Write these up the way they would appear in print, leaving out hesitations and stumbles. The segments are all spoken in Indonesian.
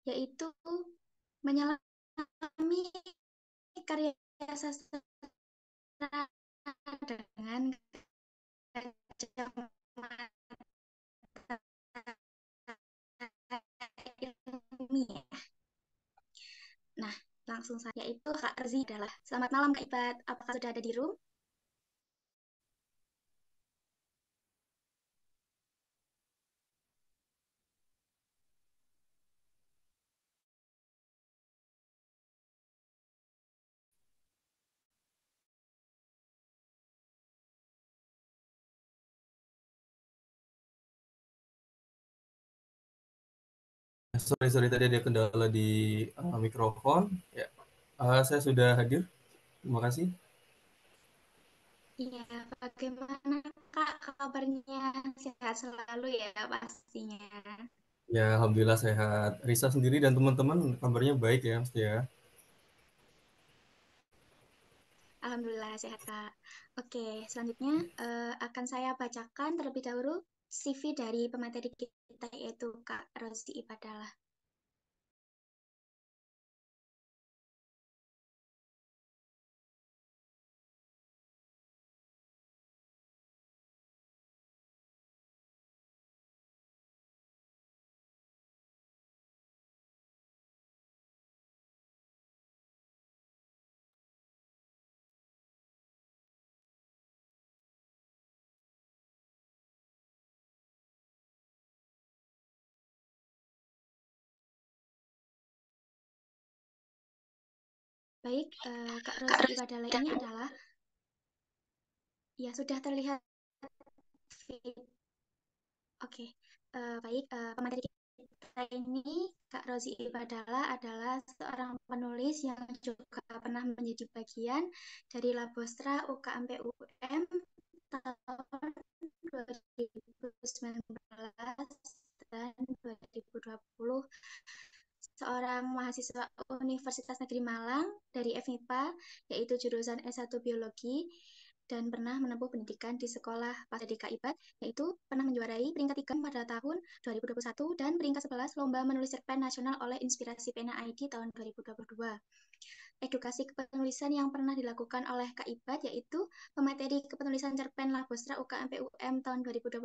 yaitu menyelami karya sastra dengan kacamata ilmiah. Nah, langsung saja itu Kak Rezi adalah. Selamat malam Kak Ibat, apakah sudah ada di room? Sorry tadi ada kendala di mikrofon. Ya, saya sudah hadir. Terima kasih. Iya, bagaimana Kak kabarnya? Sehat selalu ya pastinya. Ya, alhamdulillah sehat. Risa sendiri dan teman-teman kabarnya baik ya, Mas ya. Alhamdulillah sehat Kak. Oke, selanjutnya akan saya bacakan terlebih dahulu CV dari pemateri kita yaitu Kak Rozi Ibadalah. Baik, Kak Rozi Ibadalah ini adalah ya sudah terlihat. Oke, baik. Pemateri kita ini, Kak Rozi Ibadalah adalah seorang penulis yang juga pernah menjadi bagian dari Labostra UKM PUM tahun 2019 dan 2020. Seorang mahasiswa Universitas Negeri Malang dari FMIPA, yaitu jurusan S1 Biologi, dan pernah menempuh pendidikan di sekolah Pasca Ibat, yaitu pernah menjuarai peringkat 3 pada tahun 2021 dan peringkat 11 Lomba Menulis Cerpen Nasional oleh Inspirasi Pena ID tahun 2022. Edukasi kepenulisan yang pernah dilakukan oleh Kak Ibat yaitu pemateri kepenulisan cerpen Labostra UKM PUM tahun 2021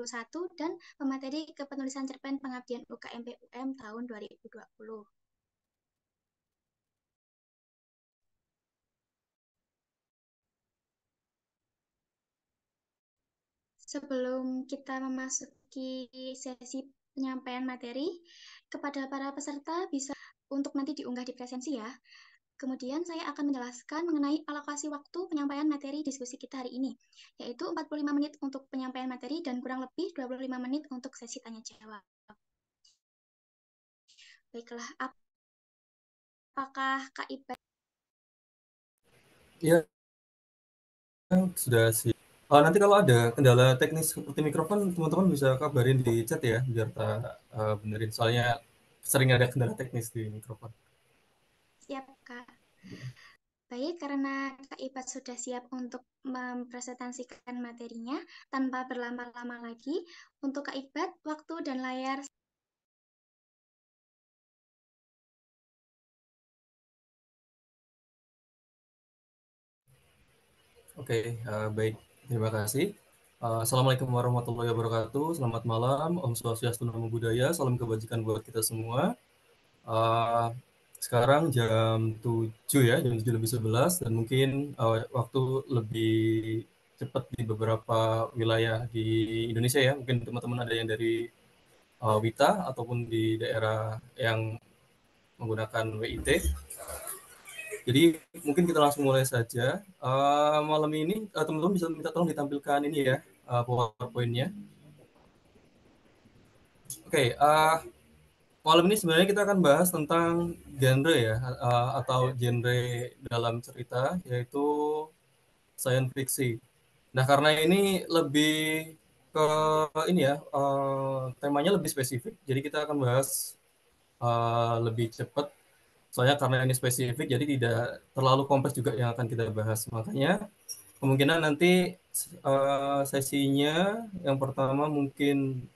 dan pemateri kepenulisan cerpen Pengabdian UKM PUM tahun 2020. Sebelum kita memasuki sesi penyampaian materi, kepada para peserta bisa untuk nanti diunggah di presensi ya. Kemudian saya akan menjelaskan mengenai alokasi waktu penyampaian materi diskusi kita hari ini, yaitu 45 menit untuk penyampaian materi dan kurang lebih 25 menit untuk sesi tanya jawab. Baiklah, apakah Kak Iba? Ya, sudah sih. Nanti kalau ada kendala teknis seperti mikrofon, teman-teman bisa kabarin di chat ya, biar tak benerin. Soalnya sering ada kendala teknis di mikrofon. Siap, Kak. Baik, karena Kak Ibat sudah siap untuk mempresentasikan materinya, tanpa berlama-lama lagi, untuk Kak Ibat, waktu dan layar. Oke, baik. Terima kasih. Assalamualaikum warahmatullahi wabarakatuh. Selamat malam. Om Swastiastu, Namo Buddhaya. Salam kebajikan buat kita semua. Uh, Sekarang jam 7 ya, jam 7 lebih 11 dan mungkin waktu lebih cepat di beberapa wilayah di Indonesia ya. Mungkin teman-teman ada yang dari Wita ataupun di daerah yang menggunakan WIT. Jadi mungkin kita langsung mulai saja. Malam ini teman-teman bisa minta tolong ditampilkan ini ya, PowerPoint-nya. Oke, malam ini sebenarnya kita akan bahas tentang genre ya, atau genre dalam cerita, yaitu science fiction. Nah, karena ini lebih ke ini ya, temanya lebih spesifik, jadi kita akan bahas lebih cepat. Soalnya karena ini spesifik, jadi tidak terlalu kompleks juga yang akan kita bahas. Makanya kemungkinan nanti sesinya yang pertama mungkin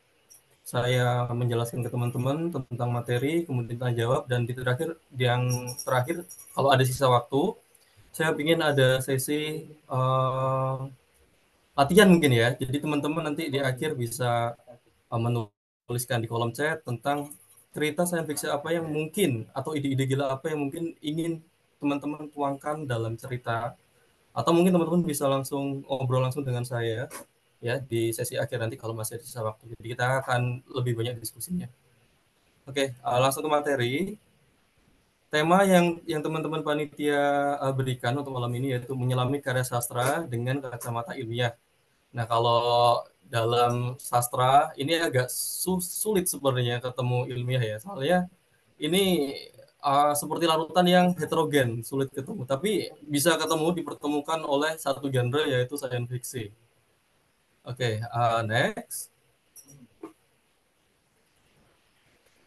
saya menjelaskan ke teman-teman tentang materi, kemudian tanya jawab, dan yang terakhir kalau ada sisa waktu, saya ingin ada sesi latihan mungkin ya. Jadi teman-teman nanti di akhir bisa menuliskan di kolom chat tentang cerita science fiction apa yang mungkin atau ide-ide gila apa yang mungkin ingin teman-teman tuangkan dalam cerita, atau mungkin teman-teman bisa langsung ngobrol langsung dengan saya ya di sesi akhir nanti kalau masih ada sisa waktu. Jadi kita akan lebih banyak diskusinya. Oke, langsung ke materi. Tema yang teman-teman panitia berikan untuk malam ini yaitu menyelami karya sastra dengan kacamata ilmiah. Nah, kalau dalam sastra ini agak sulit sebenarnya ketemu ilmiah ya. Soalnya ini seperti larutan yang heterogen, sulit ketemu. Tapi bisa ketemu dipertemukan oleh satu genre yaitu science fiction. Oke, next.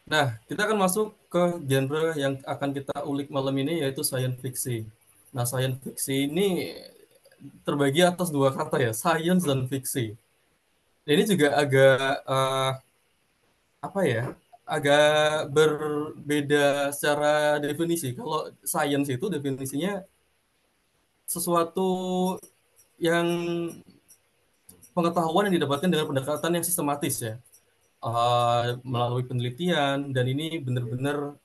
Nah, kita akan masuk ke genre yang akan kita ulik malam ini yaitu science fiction. Nah, science fiction ini terbagi atas dua kata ya, science dan fiksi. Ini juga agak apa ya, agak berbeda secara definisi. Kalau science itu definisinya sesuatu yang pengetahuan yang didapatkan dengan pendekatan yang sistematis ya, melalui penelitian, dan ini benar-benar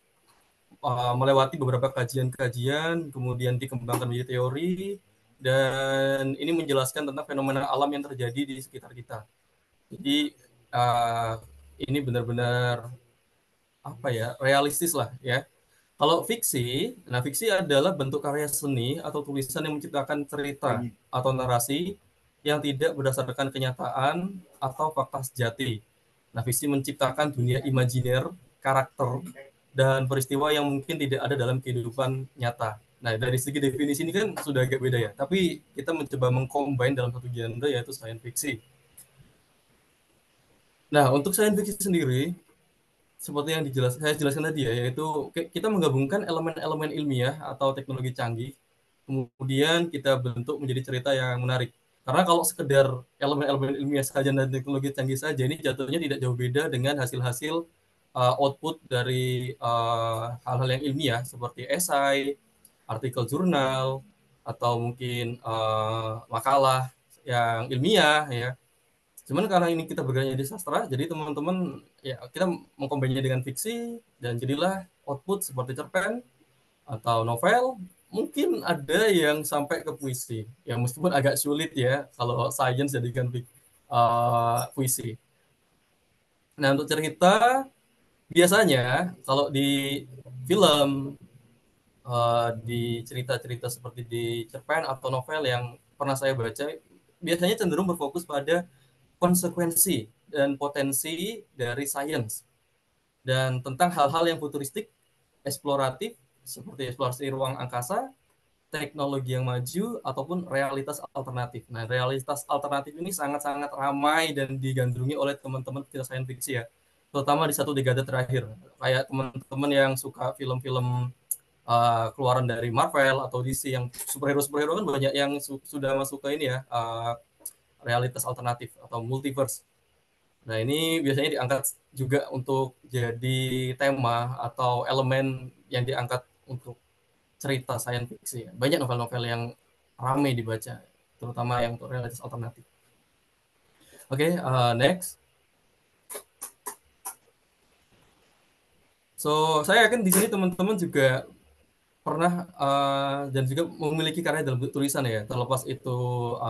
melewati beberapa kajian-kajian, kemudian dikembangkan menjadi teori, dan ini menjelaskan tentang fenomena alam yang terjadi di sekitar kita. Jadi uh, ini benar-benar apa ya, realistis lah ya. Kalau fiksi, nah fiksi adalah bentuk karya seni atau tulisan yang menciptakan cerita atau narasi yang tidak berdasarkan kenyataan atau fakta sejati. Nah, fiksi menciptakan dunia imajiner, karakter, dan peristiwa yang mungkin tidak ada dalam kehidupan nyata. Nah, dari segi definisi ini kan sudah agak beda ya, tapi kita mencoba mengcombine dalam satu genre yaitu science fiction. Nah, untuk science fiction sendiri, seperti yang saya jelaskan tadi ya, yaitu kita menggabungkan elemen-elemen ilmiah atau teknologi canggih, kemudian kita bentuk menjadi cerita yang menarik. Karena kalau sekedar elemen-elemen ilmiah saja dan teknologi canggih saja, ini jatuhnya tidak jauh beda dengan hasil-hasil output dari hal-hal yang ilmiah seperti esai, artikel jurnal, atau mungkin makalah yang ilmiah ya. Cuman karena ini kita bergeraknya di sastra, jadi teman-teman ya kita mengkombinasinya dengan fiksi dan jadilah output seperti cerpen atau novel. Mungkin ada yang sampai ke puisi, ya meskipun agak sulit ya kalau science jadikan puisi. Nah, untuk cerita biasanya kalau di film, di cerita-cerita seperti di cerpen atau novel yang pernah saya baca, biasanya cenderung berfokus pada konsekuensi dan potensi dari sains dan tentang hal-hal yang futuristik, eksploratif seperti eksplorasi ruang angkasa, teknologi yang maju ataupun realitas alternatif. Nah, realitas alternatif ini sangat-sangat ramai dan digandrungi oleh teman-teman kita sains fiksi ya, terutama di satu dekade terakhir. Kayak teman-teman yang suka film-film keluaran dari Marvel atau DC yang superhero kan banyak yang sudah masuk ke ini ya, realitas alternatif atau multiverse. Nah, ini biasanya diangkat juga untuk jadi tema atau elemen yang diangkat untuk cerita science fiction. Banyak novel-novel yang ramai dibaca, terutama yang untuk realitas alternatif. Oke, next. So, saya yakin di sini teman-teman juga pernah dan juga memiliki karya dalam bentuk tulisan ya, terlepas itu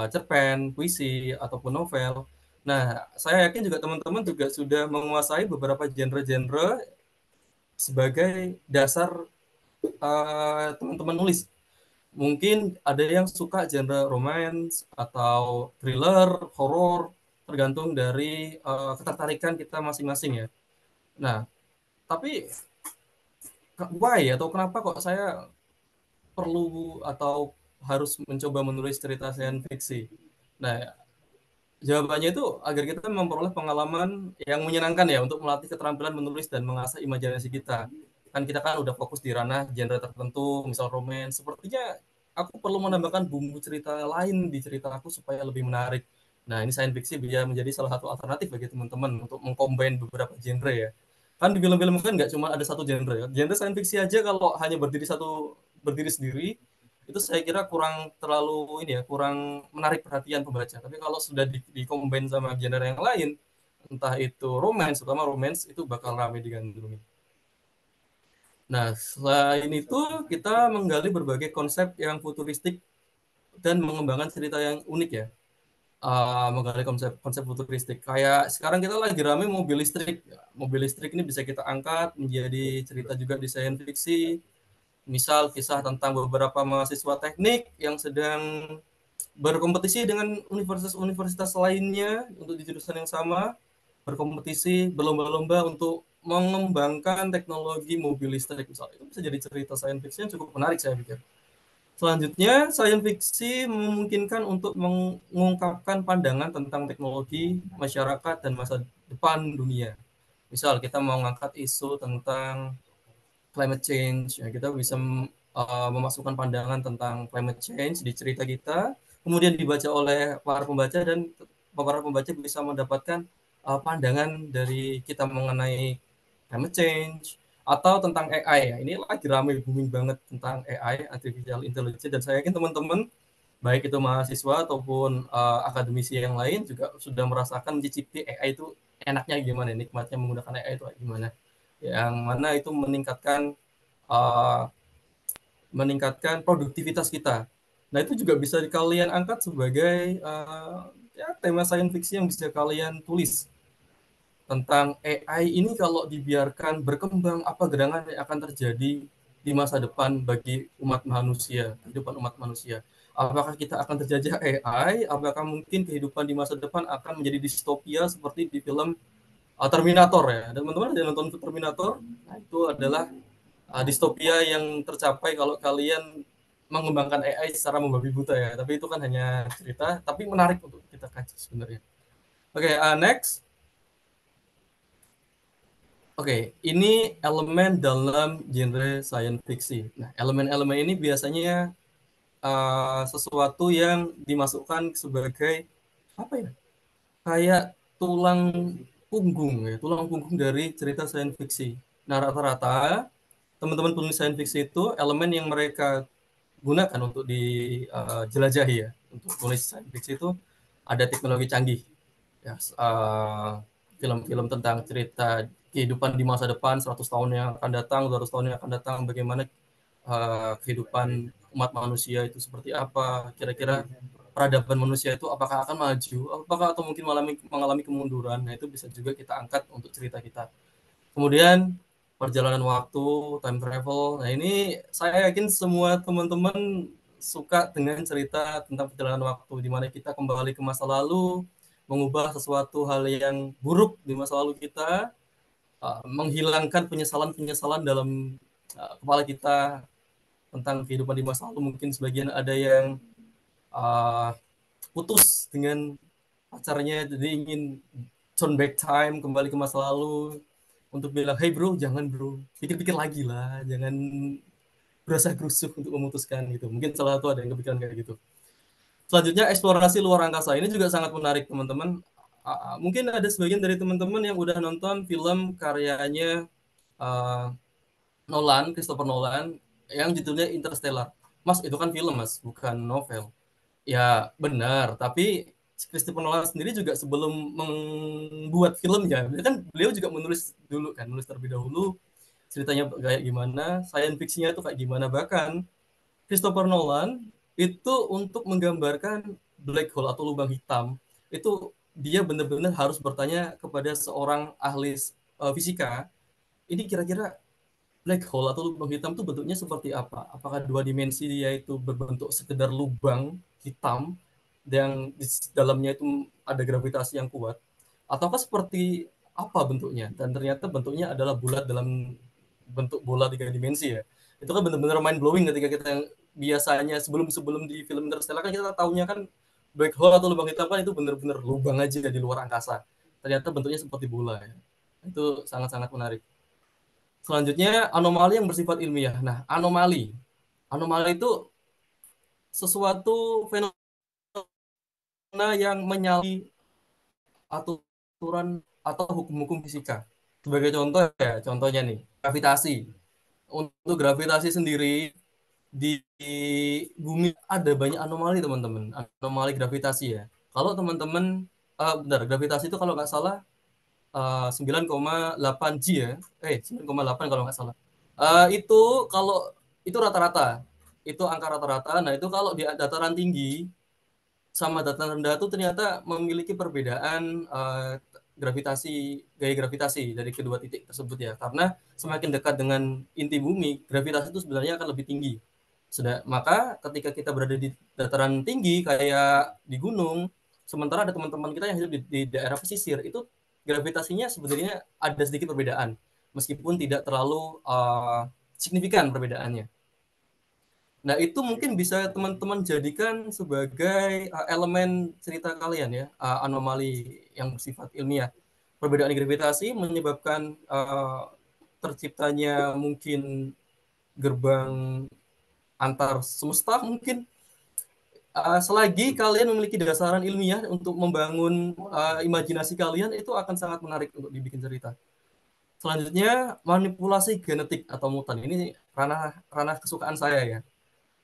cerpen, puisi, ataupun novel. Nah, saya yakin juga teman-teman juga sudah menguasai beberapa genre-genre sebagai dasar teman-teman nulis. Mungkin ada yang suka genre romance atau thriller, horor, tergantung dari ketertarikan kita masing-masing ya. Nah, tapi why atau kenapa kok saya perlu atau harus mencoba menulis cerita science fiksi? Nah, jawabannya itu agar kita memperoleh pengalaman yang menyenangkan ya untuk melatih keterampilan menulis dan mengasah imajinasi kita. Kan kita kan udah fokus di ranah genre tertentu, misal romance. Sepertinya aku perlu menambahkan bumbu cerita lain di cerita aku supaya lebih menarik. Nah, ini science fiction bisa menjadi salah satu alternatif bagi teman-teman untuk mengcombine beberapa genre ya. Kan di film-film kan nggak cuma ada satu genre ya. Genre science fiction aja kalau hanya berdiri sendiri itu saya kira kurang terlalu ini ya, kurang menarik perhatian pembaca. Tapi kalau sudah di-combine sama genre yang lain, entah itu romance, terutama romance itu bakal ramai digandrungi. Nah, selain itu kita menggali berbagai konsep yang futuristik dan mengembangkan cerita yang unik ya. Menggali konsep futuristik. Kayak sekarang kita lagi rame mobil listrik. Mobil listrik ini bisa kita angkat menjadi cerita juga di science fiction. Misal kisah tentang beberapa mahasiswa teknik yang sedang berkompetisi dengan universitas-universitas lainnya untuk di jurusan yang sama, berkompetisi, berlomba-lomba untuk mengembangkan teknologi mobil listrik misalnya. Itu bisa jadi cerita science fiction yang cukup menarik saya pikir. Selanjutnya, science fiction memungkinkan untuk mengungkapkan pandangan tentang teknologi, masyarakat, dan masa depan dunia. Misal kita mau mengangkat isu tentang climate change, ya kita bisa memasukkan pandangan tentang climate change di cerita kita, kemudian dibaca oleh para pembaca dan para pembaca bisa mendapatkan pandangan dari kita mengenai climate change atau tentang AI ya. Ini lagi ramai booming banget tentang AI, artificial intelligence, dan saya yakin teman-teman baik itu mahasiswa ataupun akademisi yang lain juga sudah merasakan mencicipi AI itu enaknya gimana, nikmatnya menggunakan AI itu gimana, yang mana itu uh, meningkatkan produktivitas kita. Nah itu juga bisa kalian angkat sebagai ya, tema science fiction yang bisa kalian tulis tentang AI ini. Kalau dibiarkan berkembang, apa gerangan yang akan terjadi di masa depan bagi umat manusia, kehidupan umat manusia. Apakah kita akan terjajah AI? Apakah mungkin kehidupan di masa depan akan menjadi distopia seperti di film Terminator ya? Dan teman-teman ada nonton Terminator? Nah, itu adalah distopia yang tercapai kalau kalian mengembangkan AI secara membabi buta ya. Tapi itu kan hanya cerita, tapi menarik untuk kita kaji sebenarnya. Oke, next. Oke, ini elemen dalam genre science fiction. Nah, elemen-elemen ini biasanya sesuatu yang dimasukkan sebagai apa ya? Kayak tulang punggung ya, tulang punggung dari cerita science fiction. Nah, rata-rata teman-teman penulis science fiction itu elemen yang mereka gunakan untuk dijelajahi ya, untuk tulis science fiction itu ada teknologi canggih ya, film-film tentang cerita kehidupan di masa depan 100 tahun yang akan datang, 200 tahun yang akan datang, bagaimana kehidupan umat manusia itu seperti apa, kira-kira peradaban manusia itu apakah akan maju, apakah atau mungkin mengalami kemunduran. Nah itu bisa juga kita angkat untuk cerita kita. Kemudian perjalanan waktu, time travel. Nah ini saya yakin semua teman-teman suka dengan cerita tentang perjalanan waktu, di mana kita kembali ke masa lalu, mengubah sesuatu hal yang buruk di masa lalu kita, menghilangkan penyesalan-penyesalan dalam kepala kita tentang kehidupan di masa lalu. Mungkin sebagian ada yang uh, putus dengan pacarnya, jadi ingin turn back time, kembali ke masa lalu untuk bilang, hey bro, jangan bro, pikir-pikir lagi lah, jangan berasa gerusuk untuk memutuskan gitu. Mungkin salah satu ada yang kepikiran kayak gitu. Selanjutnya eksplorasi luar angkasa, ini juga sangat menarik teman-teman. Mungkin ada sebagian dari teman-teman yang udah nonton film karyanya uh, Christopher Nolan, yang judulnya Interstellar. Mas, itu kan film mas, bukan novel. Ya benar, tapi Christopher Nolan sendiri juga sebelum membuat filmnya, kan beliau juga menulis dulu kan, menulis terlebih dahulu ceritanya kayak gimana, science fiction-nya itu kayak gimana. Bahkan Christopher Nolan itu untuk menggambarkan black hole atau lubang hitam, itu dia benar-benar harus bertanya kepada seorang ahli fisika, ini kira-kira black hole atau lubang hitam itu bentuknya seperti apa? Apakah dua dimensi dia itu berbentuk sekedar lubang hitam yang di dalamnya itu ada gravitasi yang kuat? Ataukah seperti apa bentuknya? Dan ternyata bentuknya adalah bulat dalam bentuk bola 3 dimensi ya. Itu kan benar-benar mind blowing ketika kita yang biasanya sebelum di film Interstellar kan kita tahunya kan black hole atau lubang hitam kan itu benar-benar lubang aja di luar angkasa. Ternyata bentuknya seperti bola ya. Itu sangat-sangat menarik. Selanjutnya anomali yang bersifat ilmiah. Nah, anomali itu sesuatu fenomena yang menyalahi aturan atau hukum-hukum fisika. Sebagai contoh ya, contohnya nih, gravitasi. Untuk gravitasi sendiri di bumi ada banyak anomali teman-teman, anomali gravitasi ya. Kalau teman-teman, bentar, gravitasi itu kalau nggak salah 9,8 G ya, 9,8 kalau nggak salah. Itu kalau itu rata-rata, itu angka rata-rata. Nah itu kalau di dataran tinggi sama dataran rendah itu ternyata memiliki perbedaan gravitasi, gaya gravitasi dari kedua titik tersebut ya. Karena semakin dekat dengan inti bumi, gravitasi itu sebenarnya akan lebih tinggi. Maka ketika kita berada di dataran tinggi kayak di gunung, sementara ada teman-teman kita yang hidup di daerah pesisir, itu gravitasinya sebenarnya ada sedikit perbedaan, meskipun tidak terlalu signifikan perbedaannya. Nah, itu mungkin bisa teman-teman jadikan sebagai elemen cerita kalian ya, anomali yang bersifat ilmiah. Perbedaan gravitasi menyebabkan terciptanya mungkin gerbang antar semesta mungkin. Selagi kalian memiliki dasaran ilmiah untuk membangun imajinasi kalian, itu akan sangat menarik untuk dibikin cerita. Selanjutnya, manipulasi genetik atau mutan. Ini ranah ranah kesukaan saya ya,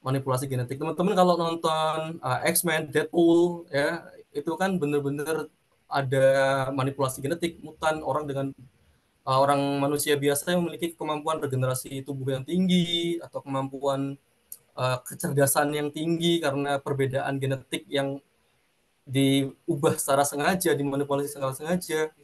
manipulasi genetik. Teman-teman kalau nonton X-Men, Deadpool ya, itu kan bener-bener ada manipulasi genetik, mutan orang dengan orang manusia biasa yang memiliki kemampuan regenerasi tubuh yang tinggi atau kemampuan kecerdasan yang tinggi karena perbedaan genetik yang diubah secara sengaja, dimanipulasi secara sengaja.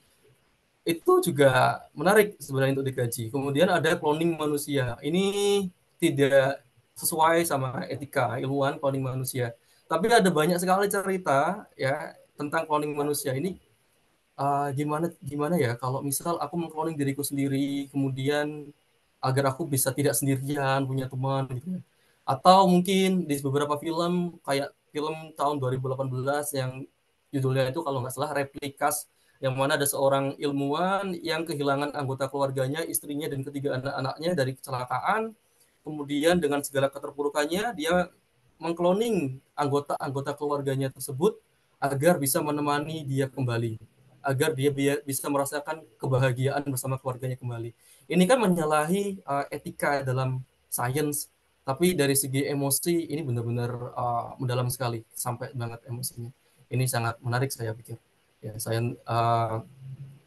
Itu juga menarik sebenarnya untuk dikaji. Kemudian ada cloning manusia. Ini tidak sesuai sama etika ilmuwan cloning manusia. Tapi ada banyak sekali cerita ya tentang cloning manusia ini. Gimana gimana ya kalau misal aku mengcloning diriku sendiri, kemudian agar aku bisa tidak sendirian, punya teman gitu. Atau mungkin di beberapa film kayak film tahun 2018 yang judulnya itu kalau nggak salah Replikas, yang mana ada seorang ilmuwan yang kehilangan anggota keluarganya, istrinya dan ketiga anak-anaknya dari kecelakaan. Kemudian dengan segala keterpurukannya dia mengkloning anggota-anggota keluarganya tersebut agar bisa menemani dia kembali, agar dia bisa merasakan kebahagiaan bersama keluarganya kembali. Ini kan menyalahi etika dalam sains, tapi dari segi emosi ini benar-benar mendalam sekali, sampai banget emosinya. Ini sangat menarik saya pikir. Ya, sains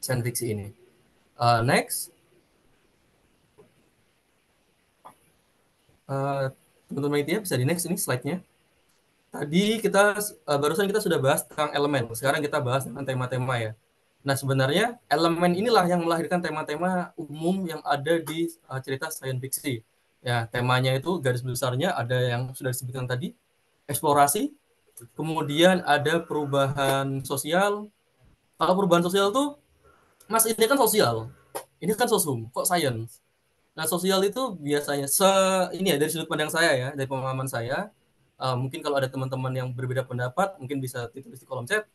fiksi ini. Next, teman-teman itu ya bisa di next ini slide-nya. Tadi kita barusan kita sudah bahas tentang elemen. Sekarang kita bahas tentang tema-tema ya. Nah, sebenarnya elemen inilah yang melahirkan tema-tema umum yang ada di cerita sains fiksi. Ya, temanya itu garis besarnya ada yang sudah disebutkan tadi, eksplorasi, kemudian ada perubahan sosial. Kalau perubahan sosial tuh, Mas ini kan sosial. Ini kan sosum, kok sains? Nah, sosial itu biasanya ini ya dari sudut pandang saya ya, dari pemahaman saya. Mungkin kalau ada teman-teman yang berbeda pendapat, mungkin bisa ditulis di kolom chat.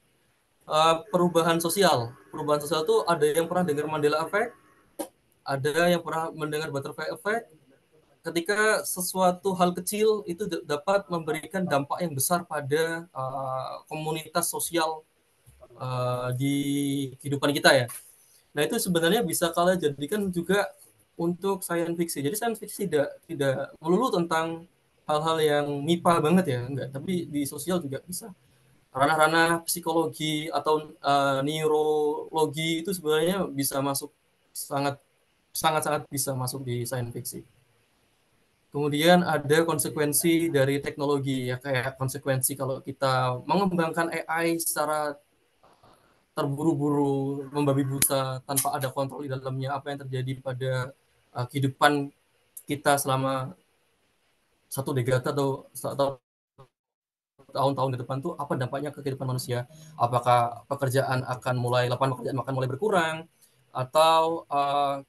Perubahan sosial itu ada yang pernah dengar Mandela Effect, ada yang pernah mendengar Butterfly Effect. Ketika sesuatu hal kecil itu dapat memberikan dampak yang besar pada komunitas sosial di kehidupan kita ya. Nah itu sebenarnya bisa kalian jadikan juga untuk sains fiksi. Jadi sains fiksi tidak melulu tentang hal-hal yang MIPA banget ya, enggak. Tapi di sosial juga bisa. Ranah-ranah psikologi atau neurologi itu sebenarnya bisa masuk, sangat sangat bisa masuk di sains fiksi. Kemudian ada konsekuensi dari teknologi ya, kayak konsekuensi kalau kita mengembangkan AI secara terburu-buru, membabi buta tanpa ada kontrol di dalamnya, apa yang terjadi pada kehidupan kita selama satu dekade atau tahun-tahun ke depan tuh apa dampaknya ke kehidupan manusia? Apakah lapangan pekerjaan akan mulai berkurang, atau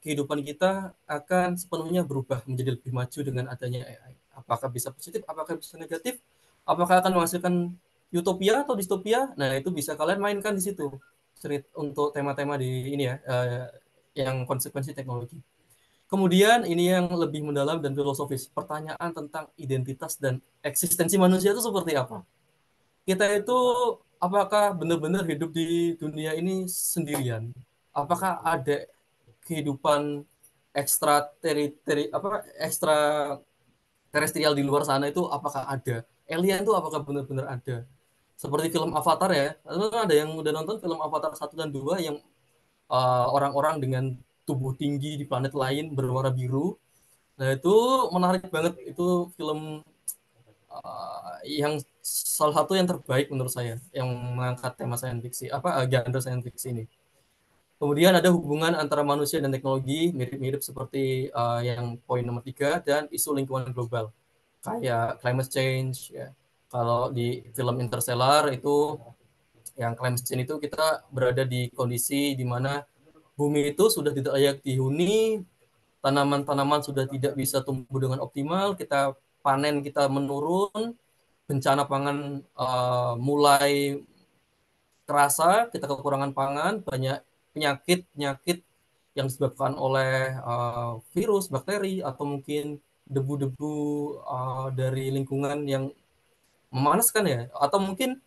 kehidupan kita akan sepenuhnya berubah menjadi lebih maju dengan adanya AI? Apakah bisa positif? Apakah bisa negatif? Apakah akan menghasilkan utopia atau distopia? Nah itu bisa kalian mainkan di situ untuk tema-tema di ini ya, yang konsekuensi teknologi. Kemudian ini yang lebih mendalam dan filosofis, pertanyaan tentang identitas dan eksistensi manusia itu seperti apa? Kita itu apakah benar-benar hidup di dunia ini sendirian? Apakah ada kehidupan ekstra ekstra terestrial di luar sana itu apakah ada? Alien itu apakah benar-benar ada? Seperti film Avatar ya. Ada yang udah nonton film Avatar 1 dan 2 yang orang-orang dengan tubuh tinggi di planet lain berwarna biru. Nah, itu menarik banget. Itu film yang salah satu yang terbaik menurut saya yang mengangkat tema sains fiksi genre sains fiksi ini. Kemudian ada hubungan antara manusia dan teknologi mirip-mirip seperti yang poin nomor 3 dan isu lingkungan global kayak climate change ya. Kalau di film Interstellar itu yang climate change itu kita berada di kondisi di mana bumi itu sudah tidak layak dihuni, tanaman-tanaman sudah tidak bisa tumbuh dengan optimal, kita panen kita menurun, bencana pangan mulai terasa, kita kekurangan pangan, banyak penyakit-penyakit yang disebabkan oleh virus, bakteri, atau mungkin debu-debu dari lingkungan yang memanaskan ya, atau mungkin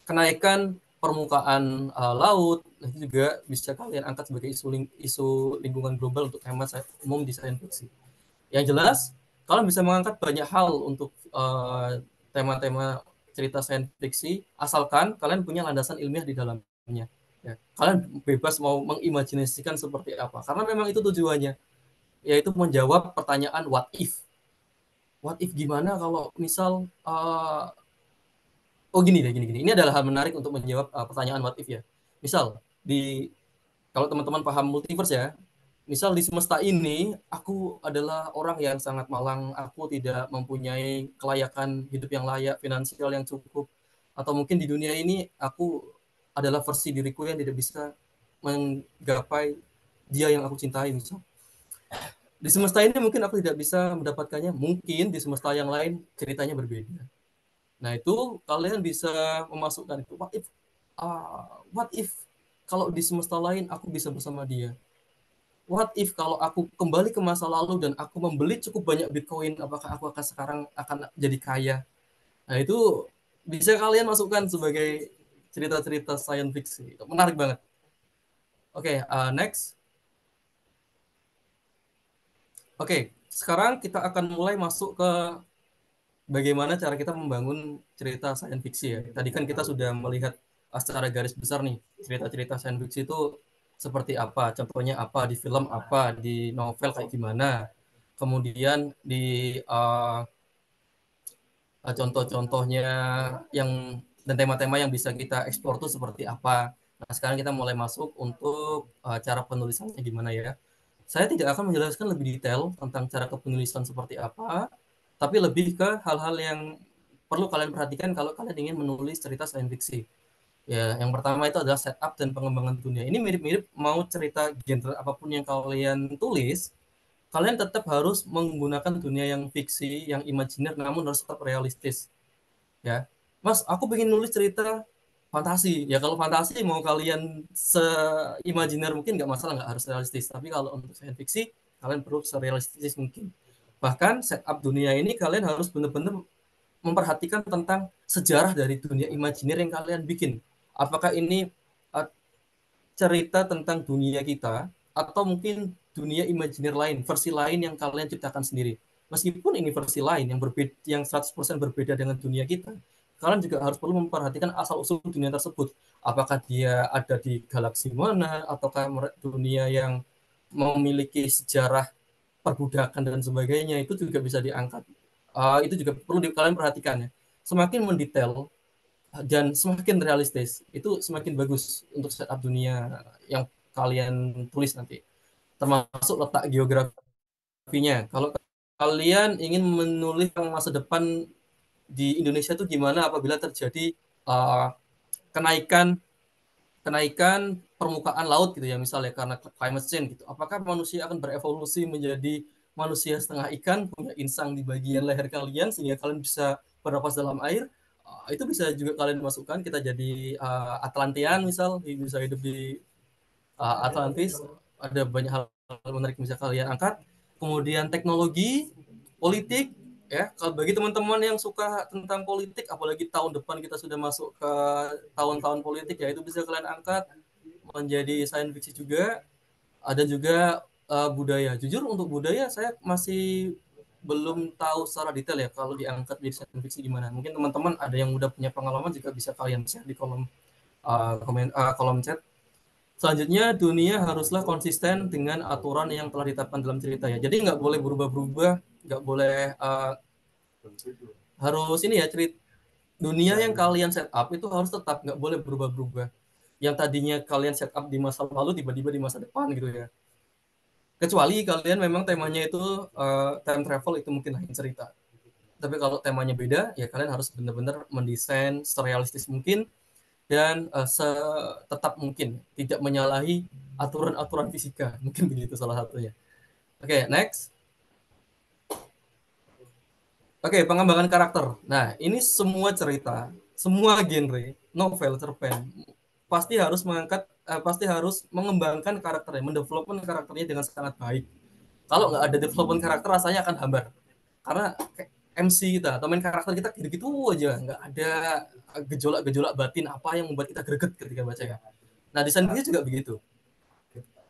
kenaikan permukaan laut, itu juga bisa kalian angkat sebagai isu lingkungan global untuk tema umum di sains fiksi. Yang jelas, kalian bisa mengangkat banyak hal untuk tema-tema cerita sains fiksi, asalkan kalian punya landasan ilmiah di dalamnya. Ya. Kalian bebas mau mengimajinasikan seperti apa, karena memang itu tujuannya, yaitu menjawab pertanyaan what if. What if gimana kalau misal gini. Ini adalah hal menarik untuk menjawab pertanyaan what if ya. Misal kalau teman-teman paham multiverse ya, misal di semesta ini aku adalah orang yang sangat malang, aku tidak mempunyai kelayakan hidup yang layak, finansial yang cukup, atau mungkin di dunia ini aku adalah versi diriku yang tidak bisa menggapai dia yang aku cintai misal. Di semesta ini mungkin aku tidak bisa mendapatkannya, mungkin di semesta yang lain ceritanya berbeda. Nah, itu kalian bisa memasukkan itu. What if kalau di semesta lain aku bisa bersama dia? What if kalau aku kembali ke masa lalu dan aku membeli cukup banyak Bitcoin, apakah aku akan sekarang akan jadi kaya? Nah, itu bisa kalian masukkan sebagai cerita-cerita science fiction. Menarik banget. Oke, next. Oke, sekarang kita akan mulai masuk ke bagaimana cara kita membangun cerita science fiction ya. Tadi kan kita sudah melihat secara garis besar nih, cerita-cerita science fiction itu seperti apa, contohnya apa, di film apa, di novel kayak gimana. Kemudian di contoh-contohnya yang dan tema-tema yang bisa kita eksplor tuh seperti apa. Nah, sekarang kita mulai masuk untuk cara penulisannya gimana ya. Saya tidak akan menjelaskan lebih detail tentang cara kepenulisan seperti apa, tapi lebih ke hal-hal yang perlu kalian perhatikan kalau kalian ingin menulis cerita sains fiksi. Ya, yang pertama itu adalah setup dan pengembangan dunia. Ini mirip-mirip mau cerita genre apapun yang kalian tulis, kalian tetap harus menggunakan dunia yang fiksi, yang imajiner, namun harus tetap realistis. Ya, Mas, aku pengen nulis cerita fantasi. Ya kalau fantasi mau kalian seimajiner mungkin nggak masalah, nggak harus realistis. Tapi kalau untuk sains fiksi, kalian perlu serealistis mungkin. Bahkan setup dunia ini kalian harus benar-benar memperhatikan tentang sejarah dari dunia imajiner yang kalian bikin. Apakah ini uh, cerita tentang dunia kita atau mungkin dunia imajiner lain, versi lain yang kalian ciptakan sendiri. Meskipun ini versi lain yang berbeda, yang 100% berbeda dengan dunia kita, kalian juga harus perlu memperhatikan asal-usul dunia tersebut. Apakah dia ada di galaksi mana, ataukah dunia yang memiliki sejarah perbudakan dan sebagainya, itu juga bisa diangkat. Itu juga perlu kalian perhatikan ya. Semakin mendetail dan semakin realistis, itu semakin bagus untuk setup dunia yang kalian tulis nanti. Termasuk letak geografinya. Kalau kalian ingin menulis masa depan di Indonesia itu gimana apabila terjadi uh, kenaikan kenaikan permukaan laut gitu ya, misalnya karena climate change gitu. Apakah manusia akan berevolusi menjadi manusia setengah ikan, punya insang di bagian leher kalian sehingga kalian bisa bernapas dalam air? Itu bisa juga kalian masukkan, kita jadi Atlantean misal, bisa hidup di Atlantis. Ada banyak hal menarik yang bisa kalian angkat. Kemudian teknologi, politik, ya. Kalau bagi teman-teman yang suka tentang politik, apalagi tahun depan kita sudah masuk ke tahun-tahun politik ya, itu bisa kalian angkat menjadi science fiction juga. Ada juga budaya. Jujur untuk budaya saya masih belum tahu secara detail ya kalau diangkat di science fiction gimana. Mungkin teman-teman ada yang udah punya pengalaman juga bisa kalian share di kolom chat. Selanjutnya, dunia haruslah konsisten dengan aturan yang telah ditetapkan dalam cerita ya. Jadi nggak boleh berubah-berubah, nggak boleh harus ini ya, dunia yang kalian set up itu harus tetap, nggak boleh berubah-berubah. Yang tadinya kalian set up di masa lalu tiba-tiba di masa depan gitu ya. Kecuali kalian memang temanya itu time travel, itu mungkin lain cerita. Tapi kalau temanya beda, ya kalian harus benar-benar mendesain serealistis mungkin dan tetap mungkin tidak menyalahi aturan-aturan fisika. Mungkin begitu salah satunya. Oke, next. Oke, pengembangan karakter. Nah, ini semua cerita, semua genre, novel, cerpen, pasti harus mengembangkan karakternya, mendevelopment karakternya dengan sangat baik. Kalau nggak ada development karakter, rasanya akan hambar. Karena MC kita atau main karakter kita gitu-gitu aja, nggak ada gejolak-gejolak batin apa yang membuat kita greget ketika baca ya. Nah, di science fiction juga begitu.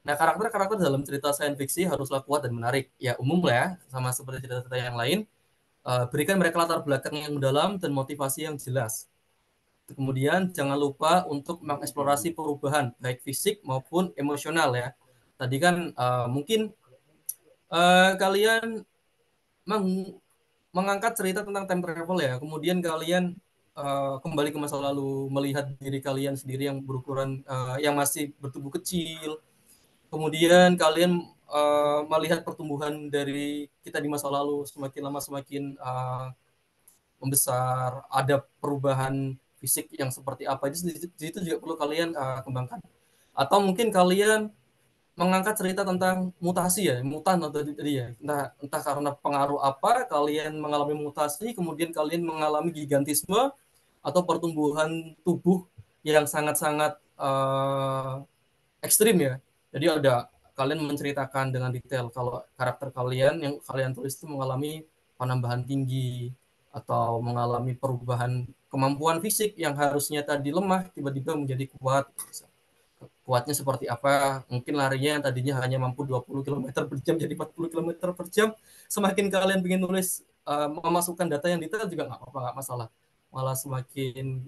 Nah, karakter-karakter dalam cerita science fiction haruslah kuat dan menarik. Ya, umum lah ya, sama seperti cerita-cerita yang lain. Berikan mereka latar belakang yang mendalam dan motivasi yang jelas. Kemudian jangan lupa untuk mengeksplorasi perubahan baik fisik maupun emosional ya. Tadi kan mungkin kalian mengangkat cerita tentang time travel ya. Kemudian kalian kembali ke masa lalu, melihat diri kalian sendiri yang berukuran yang masih bertubuh kecil. Kemudian kalian melihat pertumbuhan dari kita di masa lalu semakin lama semakin membesar, ada perubahan fisik yang seperti apa, itu juga perlu kalian kembangkan. Atau mungkin kalian mengangkat cerita tentang mutasi ya, mutan atau tadi ya, entah karena pengaruh apa kalian mengalami mutasi, kemudian kalian mengalami gigantisme atau pertumbuhan tubuh yang sangat-sangat ekstrim ya. Jadi ada kalian menceritakan dengan detail kalau karakter kalian yang kalian tulis itu mengalami penambahan tinggi atau mengalami perubahan kemampuan fisik yang harusnya tadi lemah tiba-tiba menjadi kuat. Kuatnya seperti apa? Mungkin larinya yang tadinya hanya mampu 20 km per jam jadi 40 km per jam. Semakin kalian ingin nulis memasukkan data yang detail juga nggak apa-apa, nggak masalah. Malah semakin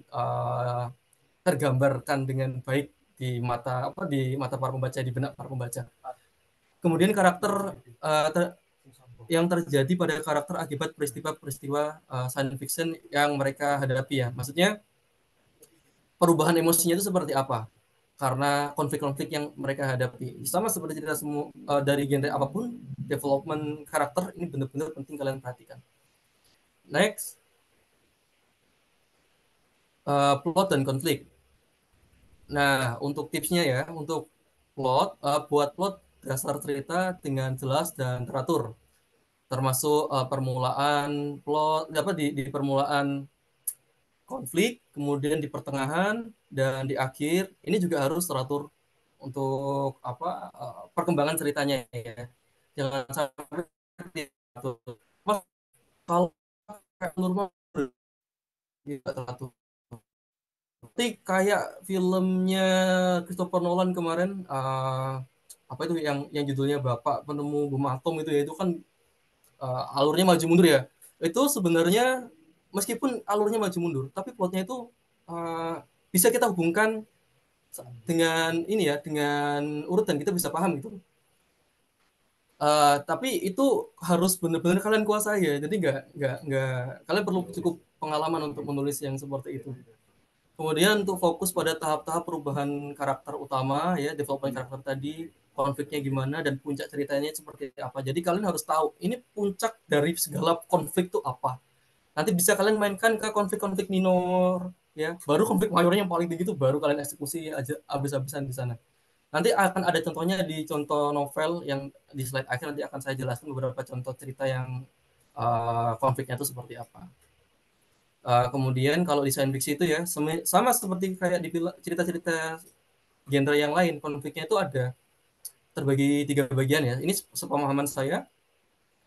tergambarkan dengan baik di mata para pembaca, di benak para pembaca. Kemudian karakter yang terjadi pada karakter akibat peristiwa-peristiwa science fiction yang mereka hadapi ya. Maksudnya perubahan emosinya itu seperti apa? Karena konflik-konflik yang mereka hadapi. Sama seperti cerita semua dari genre apapun, development karakter ini benar-benar penting kalian perhatikan. Next, plot dan konflik. Nah, untuk tipsnya ya, untuk buat plot dasar cerita dengan jelas dan teratur, termasuk permulaan plot, di permulaan konflik, kemudian di pertengahan dan di akhir. Ini juga harus teratur untuk perkembangan ceritanya ya. Jangan sampai diatur. Kalau normal tidak teratur. Tapi kayak filmnya Christopher Nolan kemarin apa itu yang judulnya Bapak Penemu Bom Atom itu ya, itu kan alurnya maju mundur ya. Itu sebenarnya meskipun alurnya maju mundur, tapi plotnya itu bisa kita hubungkan dengan ini ya, dengan urut dan kita bisa paham gitu. Tapi itu harus benar-benar kalian kuasai ya. Jadi nggak kalian perlu cukup pengalaman untuk menulis yang seperti itu. Kemudian untuk fokus pada tahap-tahap perubahan karakter utama ya, development karakter tadi, konfliknya gimana dan puncak ceritanya seperti apa. Jadi kalian harus tahu ini puncak dari segala konflik itu apa. Nanti bisa kalian mainkan ke konflik-konflik minor ya. Baru konflik mayornya yang paling tinggi itu baru kalian eksekusi aja habis-habisan di sana. Nanti akan ada contohnya di contoh novel yang di slide akhir, nanti akan saya jelaskan beberapa contoh cerita yang konfliknya itu seperti apa. Kemudian kalau di science fiction itu ya sama seperti kayak di cerita-cerita genre yang lain, konfliknya itu ada terbagi 3 bagian ya. Ini sepemahaman saya,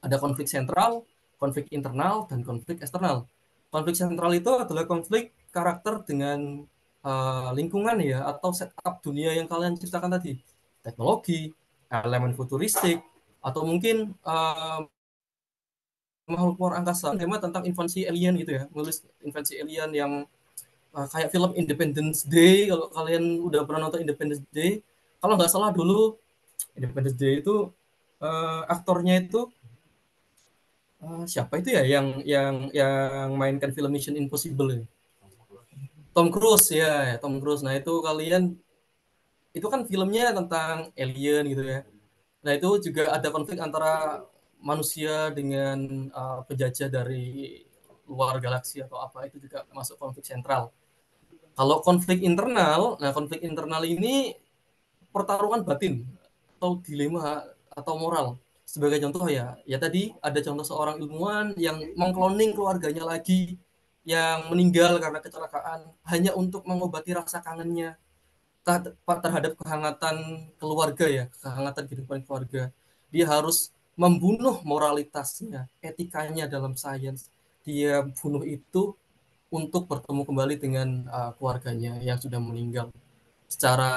ada konflik sentral, konflik internal dan konflik eksternal. Konflik sentral itu adalah konflik karakter dengan lingkungan ya, atau setup dunia yang kalian ciptakan tadi, teknologi, elemen futuristik, atau mungkin makhluk luar angkasa, tema tentang invasi alien gitu ya, nulis invasi alien yang kayak film Independence Day. Kalau kalian udah pernah nonton Independence Day, kalau nggak salah dulu Independence Day itu aktornya itu siapa itu ya yang mainkan film Mission Impossible ya? Tom Cruise ya, Tom Cruise. Nah itu kalian, itu kan filmnya tentang alien gitu ya. Nah itu juga ada konflik antara manusia dengan penjajah dari luar galaksi atau apa, itu juga masuk konflik sentral. Kalau konflik internal, nah konflik internal ini pertarungan batin atau dilema atau moral. Sebagai contoh ya, ya tadi ada contoh seorang ilmuwan yang mengkloning keluarganya lagi yang meninggal karena kecelakaan hanya untuk mengobati rasa kangennya terhadap kehangatan keluarga ya, kehangatan kehidupan keluarga. Dia harus membunuh moralitasnya, etikanya dalam sains. Dia bunuh itu untuk bertemu kembali dengan keluarganya yang sudah meninggal secara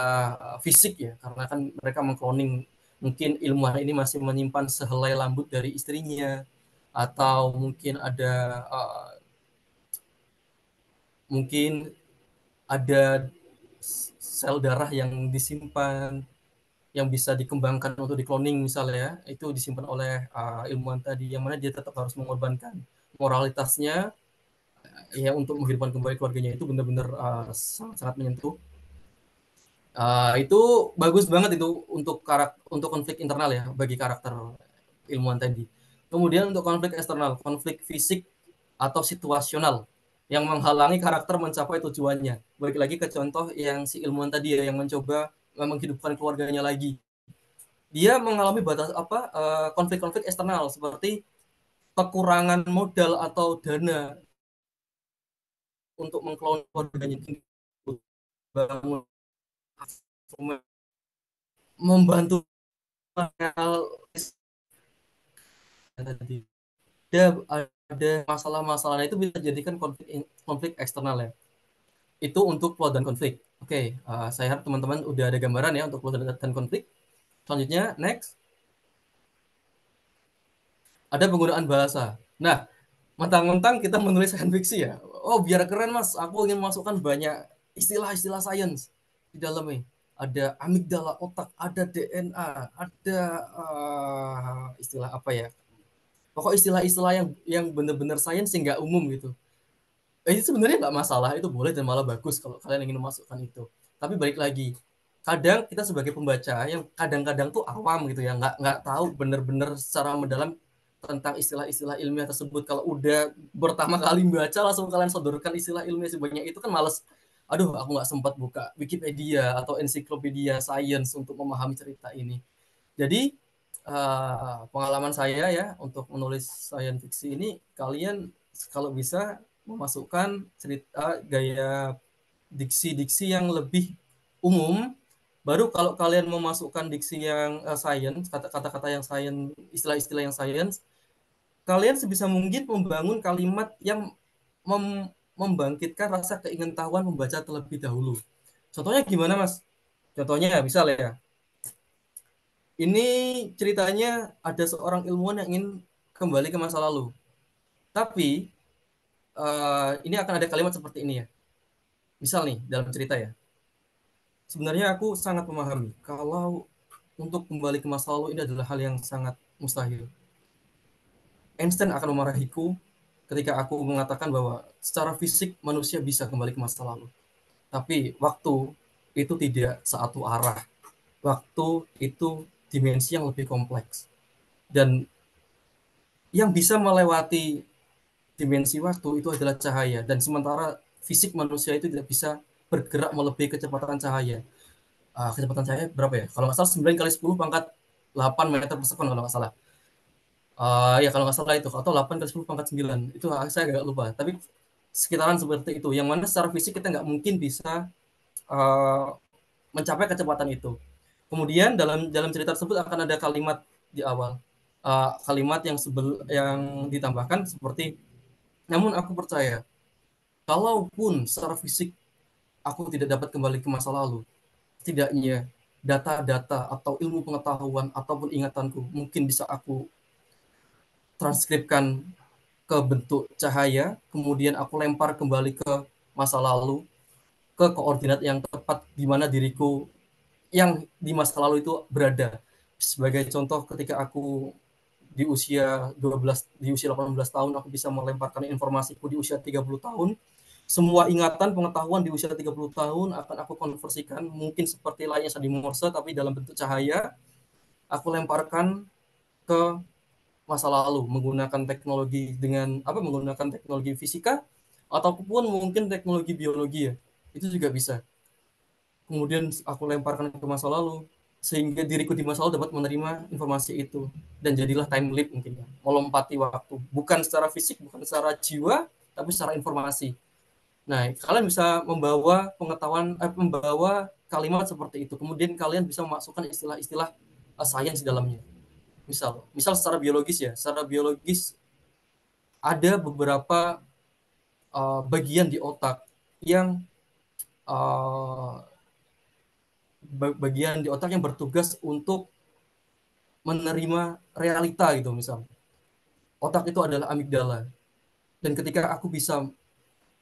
fisik ya, karena kan mereka mengkloning, mungkin ilmuwan ini masih menyimpan sehelai rambut dari istrinya, atau mungkin ada mungkin ada sel darah yang disimpan yang bisa dikembangkan untuk dikloning misalnya, itu disimpan oleh ilmuwan tadi, yang mana dia tetap harus mengorbankan moralitasnya ya untuk menghidupkan kembali keluarganya. Itu benar-benar sangat-sangat menyentuh. Itu bagus banget itu untuk konflik internal ya bagi karakter ilmuwan tadi. Kemudian untuk konflik eksternal, konflik fisik atau situasional yang menghalangi karakter mencapai tujuannya. Balik lagi ke contoh yang si ilmuwan tadi ya, yang mencoba menghidupkan keluarganya lagi. Dia mengalami konflik-konflik eksternal seperti kekurangan modal atau dana untuk mengklon keluarganya, bangun, membantu tadi. Ada masalah-masalah, nah itu bisa jadikan konflik eksternal ya. Itu untuk plot dan konflik. Oke, saya harap teman-teman udah ada gambaran ya untuk plot dan konflik. Selanjutnya, next. Ada penggunaan bahasa. Nah, mentang-mentang kita menulis sains fiksi ya. Oh, biar keren mas, aku ingin masukkan banyak istilah-istilah sains di dalamnya. Ada amigdala otak, ada DNA, ada istilah apa ya? Pokok istilah-istilah yang benar-benar sains sehingga umum gitu. Itu sebenarnya nggak masalah, itu boleh dan malah bagus kalau kalian ingin memasukkan itu. Tapi balik lagi, kadang kita sebagai pembaca yang kadang-kadang tuh awam gitu ya, nggak tahu benar-benar secara mendalam tentang istilah-istilah ilmiah tersebut. Kalau udah pertama kali baca langsung kalian sodorkan istilah ilmiah sebanyak itu kan males. Aduh, aku nggak sempat buka Wikipedia atau ensiklopedia sains untuk memahami cerita ini. Jadi pengalaman saya ya untuk menulis sains fiksi ini, kalian kalau bisa memasukkan cerita gaya diksi-diksi yang lebih umum. Baru kalau kalian memasukkan diksi yang sains, kata-kata yang sains, istilah-istilah yang sains, kalian sebisa mungkin membangun kalimat yang membangkitkan rasa keingintahuan membaca terlebih dahulu. Contohnya gimana mas? Contohnya misal ya, ini ceritanya ada seorang ilmuwan yang ingin kembali ke masa lalu. Tapi ini akan ada kalimat seperti ini ya. Misal nih dalam cerita ya. Sebenarnya aku sangat memahami kalau untuk kembali ke masa lalu ini adalah hal yang sangat mustahil. Einstein akan memarahiku ketika aku mengatakan bahwa secara fisik manusia bisa kembali ke masa lalu. Tapi waktu itu tidak satu arah. Waktu itu dimensi yang lebih kompleks. Dan yang bisa melewati dimensi waktu itu adalah cahaya, dan sementara fisik manusia itu tidak bisa bergerak melebihi kecepatan cahaya. Kecepatan cahaya berapa ya? Kalau nggak salah 9 kali 10 pangkat 8 meter per second kalau nggak salah. Ya kalau nggak salah itu, atau 8 kali 10 pangkat 9. Itu saya agak lupa. Tapi sekitaran seperti itu. Yang mana secara fisik kita nggak mungkin bisa uh, mencapai kecepatan itu. Kemudian dalam cerita tersebut akan ada kalimat di awal. kalimat yang ditambahkan seperti, namun aku percaya, kalaupun secara fisik aku tidak dapat kembali ke masa lalu, setidaknya data-data atau ilmu pengetahuan ataupun ingatanku mungkin bisa aku transkripkan ke bentuk cahaya, kemudian aku lempar kembali ke masa lalu, ke koordinat yang tepat di mana diriku yang di masa lalu itu berada. Sebagai contoh, ketika aku di usia 12, di usia 18 tahun, aku bisa melemparkan informasiku di usia 30 tahun. Semua ingatan, pengetahuan di usia 30 tahun akan aku konversikan, mungkin seperti layaknya sandi Morse, tapi dalam bentuk cahaya. Aku lemparkan ke masa lalu menggunakan teknologi fisika ataupun mungkin teknologi biologi ya. Itu juga bisa. Kemudian aku lemparkan ke masa lalu sehingga diriku di masa lalu dapat menerima informasi itu dan jadilah time leap mungkin ya, melompati waktu, bukan secara fisik, bukan secara jiwa, tapi secara informasi. Nah, kalian bisa membawa kalimat seperti itu, kemudian kalian bisa memasukkan istilah-istilah sains di dalamnya. Misal secara biologis ya, secara biologis ada beberapa bagian di otak yang uh, bagian di otak yang bertugas untuk menerima realita gitu. Misal otak itu adalah amigdala, dan ketika aku bisa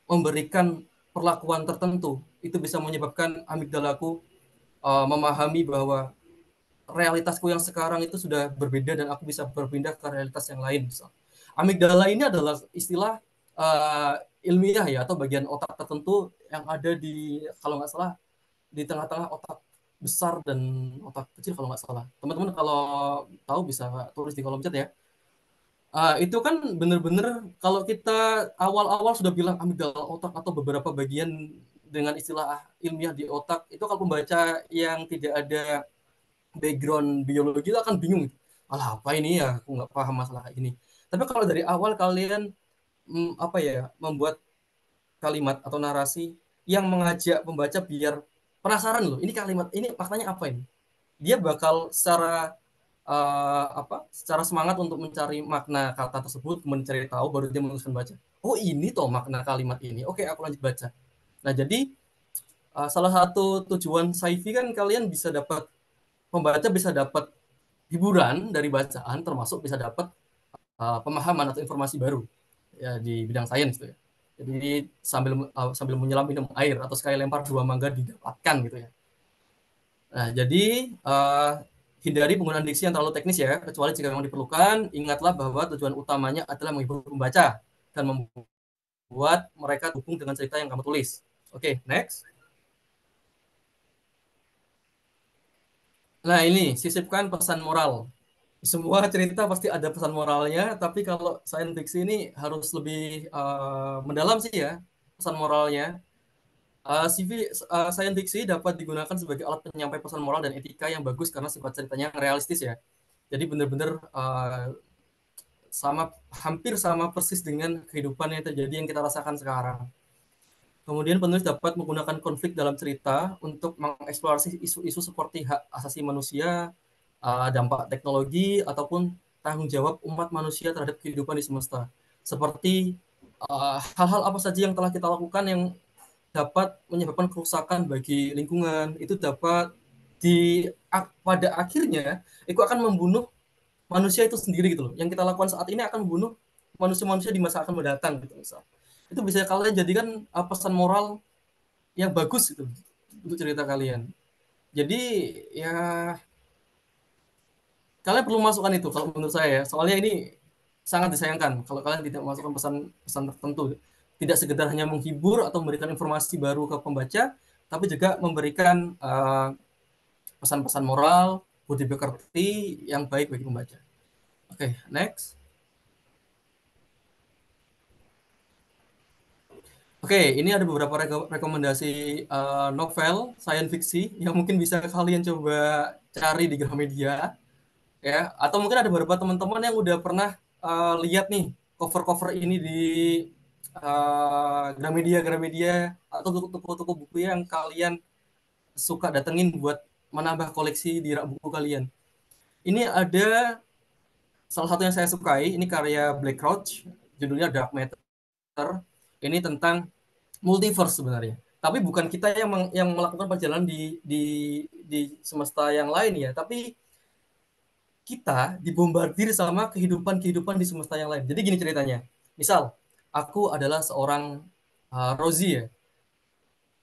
memberikan perlakuan tertentu, itu bisa menyebabkan amigdalaku memahami bahwa realitasku yang sekarang itu sudah berbeda dan aku bisa berpindah ke realitas yang lain. Misal amigdala ini adalah istilah ilmiah ya, atau bagian otak tertentu yang ada di, kalau nggak salah, di tengah-tengah otak besar dan otak kecil kalau nggak salah. Teman-teman kalau tahu bisa tulis di kolom chat ya. Itu kan benar-benar kalau kita awal-awal sudah bilang amigdala otak atau beberapa bagian dengan istilah ilmiah di otak, itu kalau pembaca yang tidak ada background biologi itu akan bingung. Alah, apa ini ya? Aku nggak paham masalah ini. Tapi kalau dari awal kalian membuat kalimat atau narasi yang mengajak pembaca biar penasaran loh, ini kalimat ini maknanya apa ini? Dia bakal secara semangat untuk mencari makna kata tersebut, mencari tahu, baru dia meneruskan baca. Oh, ini toh makna kalimat ini. Oke, aku lanjut baca. Nah, jadi salah satu tujuan sci-fi kan kalian bisa dapat, pembaca bisa dapat hiburan dari bacaan, termasuk bisa dapat pemahaman atau informasi baru ya di bidang sains gitu ya. Jadi sambil menyelam minum air atau sekali lempar dua mangga didapatkan gitu ya. Nah, jadi hindari penggunaan diksi yang terlalu teknis ya, kecuali jika memang diperlukan. Ingatlah bahwa tujuan utamanya adalah menghibur pembaca dan membuat mereka dukung dengan cerita yang kamu tulis. Oke, next. Nah, ini sisipkan pesan moral. Semua cerita pasti ada pesan moralnya, tapi kalau sains fiksi ini harus lebih mendalam sih ya pesan moralnya. Sains fiksi dapat digunakan sebagai alat penyampai pesan moral dan etika yang bagus karena sifat ceritanya realistis ya. Jadi benar-benar hampir sama persis dengan kehidupan yang terjadi yang kita rasakan sekarang. Kemudian penulis dapat menggunakan konflik dalam cerita untuk mengeksplorasi isu-isu seperti hak asasi manusia, dampak teknologi, ataupun tanggung jawab umat manusia terhadap kehidupan di semesta. Seperti hal-hal apa saja yang telah kita lakukan yang dapat menyebabkan kerusakan bagi lingkungan, itu dapat pada akhirnya itu akan membunuh manusia itu sendiri gitu loh. Yang kita lakukan saat ini akan membunuh manusia-manusia di masa akan mendatang gitu misal. Itu bisa kalian jadikan pesan moral yang bagus gitu untuk cerita kalian. Jadi ya kalian perlu masukkan itu kalau menurut saya ya. Soalnya ini sangat disayangkan kalau kalian tidak masukkan pesan-pesan tertentu. Tidak sekedar hanya menghibur atau memberikan informasi baru ke pembaca, tapi juga memberikan pesan-pesan moral, budi pekerti yang baik bagi pembaca. Oke, next. Oke, ini ada beberapa rekomendasi novel science fiksi yang mungkin bisa kalian coba cari di Gramedia ya, atau mungkin ada beberapa teman-teman yang udah pernah lihat nih cover-cover ini di Gramedia atau toko-toko buku yang kalian suka datengin buat menambah koleksi di rak buku kalian. Ini ada salah satu yang saya sukai ini karya Black Crouch, judulnya Dark Matter. Ini tentang multiverse sebenarnya. Tapi bukan kita yang melakukan perjalanan di semesta yang lain ya, tapi kita dibombardir sama kehidupan-kehidupan di semesta yang lain. Jadi gini ceritanya. Misal, aku adalah seorang Rosie ya,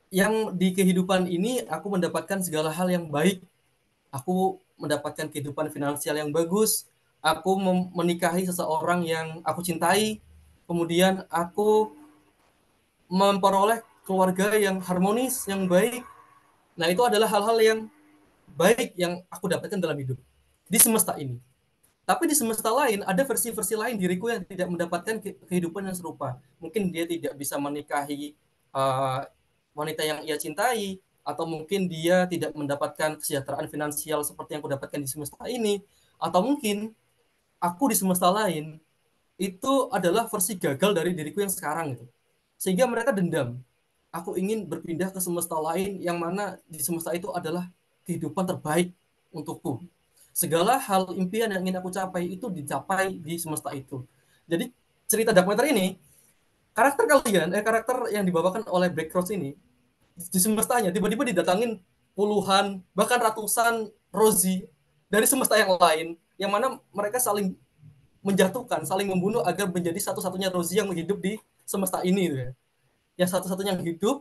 yang di kehidupan ini aku mendapatkan segala hal yang baik. Aku mendapatkan kehidupan finansial yang bagus. Aku menikahi seseorang yang aku cintai. Kemudian aku memperoleh keluarga yang harmonis, yang baik. Nah, itu adalah hal-hal yang baik yang aku dapatkan dalam hidup di semesta ini. Tapi di semesta lain ada versi-versi lain diriku yang tidak mendapatkan kehidupan yang serupa. Mungkin dia tidak bisa menikahi uh, wanita yang ia cintai, atau mungkin dia tidak mendapatkan kesejahteraan finansial seperti yang aku dapatkan di semesta ini, atau mungkin aku di semesta lain itu adalah versi gagal dari diriku yang sekarang gitu. Sehingga mereka dendam. Aku ingin berpindah ke semesta lain yang mana di semesta itu adalah kehidupan terbaik untukku. Segala hal impian yang ingin aku capai itu dicapai di semesta itu. Jadi cerita Dark Matter ini, karakter yang dibawakan oleh Black Cross ini di semestanya tiba-tiba didatangin puluhan bahkan ratusan Rosie dari semesta yang lain, yang mana mereka saling menjatuhkan, saling membunuh agar menjadi satu-satunya Rosie yang hidup di semesta ini, gitu ya. Yang satu-satunya yang hidup,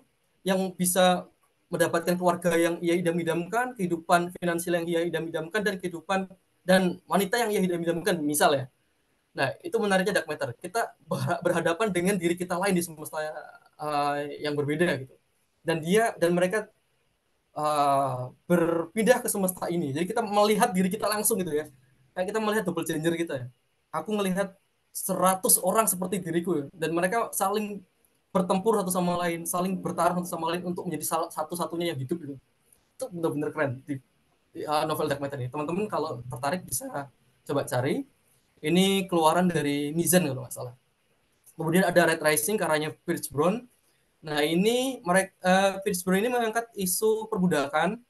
yang bisa mendapatkan keluarga yang ia idam-idamkan, kehidupan finansial yang ia idam-idamkan, dan kehidupan dan wanita yang ia idam-idamkan, misal ya. Nah, itu menariknya Dark Matter. Kita berhadapan dengan diri kita lain di semesta yang berbeda gitu. Dan mereka berpindah ke semesta ini. Jadi kita melihat diri kita langsung gitu ya. Kayak kita melihat double changer kita ya. Aku melihat 100 orang seperti diriku ya. Dan mereka saling bertempur satu sama lain, saling bertarung satu sama lain untuk menjadi satu-satunya yang hidup gitu. Itu benar-benar keren di novel Dark Matter ini. Teman-teman kalau tertarik bisa coba cari. Ini keluaran dari Mizan kalau nggak salah. Kemudian ada Red Rising karyanya Pierce Brown. Nah, ini mereka Pierce Brown ini mengangkat isu perbudakan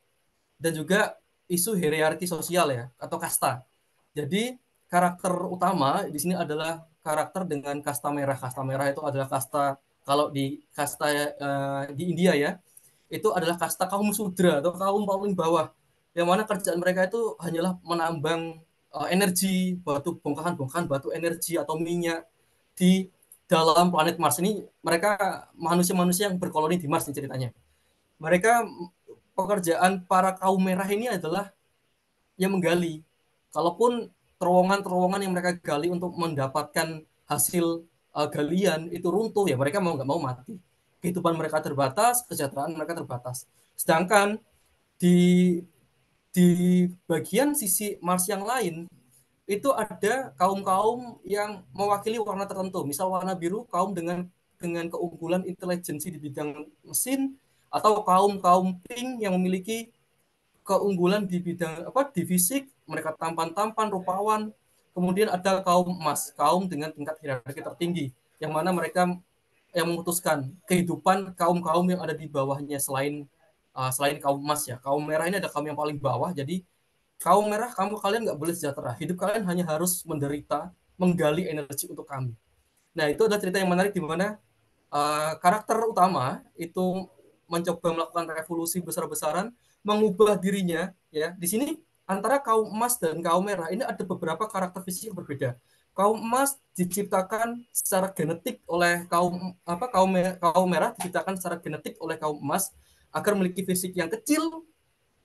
dan juga isu hierarki sosial ya, atau kasta. Jadi karakter utama di sini adalah karakter dengan kasta merah. Kasta merah itu adalah kasta, kalau di kasta di India ya, itu adalah kasta kaum sudra atau kaum paling bawah, yang mana kerjaan mereka itu hanyalah menambang energi batu, bongkahan-bongkahan batu energi atau minyak di dalam planet Mars ini. Mereka manusia-manusia yang berkoloni di Mars nih ceritanya. Mereka, pekerjaan para kaum merah ini adalah yang menggali. Kalaupun terowongan-terowongan yang mereka gali untuk mendapatkan hasil galian itu runtuh, ya mereka mau nggak mau mati. Kehidupan mereka terbatas, kesejahteraan mereka terbatas. Sedangkan di di bagian sisi Mars yang lain itu ada kaum-kaum yang mewakili warna tertentu. Misal warna biru, kaum dengan keunggulan intelijensi di bidang mesin, atau kaum-kaum pink yang memiliki keunggulan di bidang apa, di fisik, mereka tampan-tampan, rupawan. Kemudian ada kaum emas, kaum dengan tingkat hierarki tertinggi, yang mana mereka yang memutuskan kehidupan kaum-kaum yang ada di bawahnya, selain kaum emas ya. Kaum merah ini ada kaum yang paling bawah. Jadi kaum merah, kalian nggak boleh sejahtera. Hidup kalian hanya harus menderita, menggali energi untuk kami. Nah, itu adalah cerita yang menarik di mana karakter utama itu mencoba melakukan revolusi besar-besaran, mengubah dirinya ya. Di sini antara kaum emas dan kaum merah ini ada beberapa karakter fisik yang berbeda. Kaum emas diciptakan secara genetik oleh kaum merah diciptakan secara genetik oleh kaum emas agar memiliki fisik yang kecil,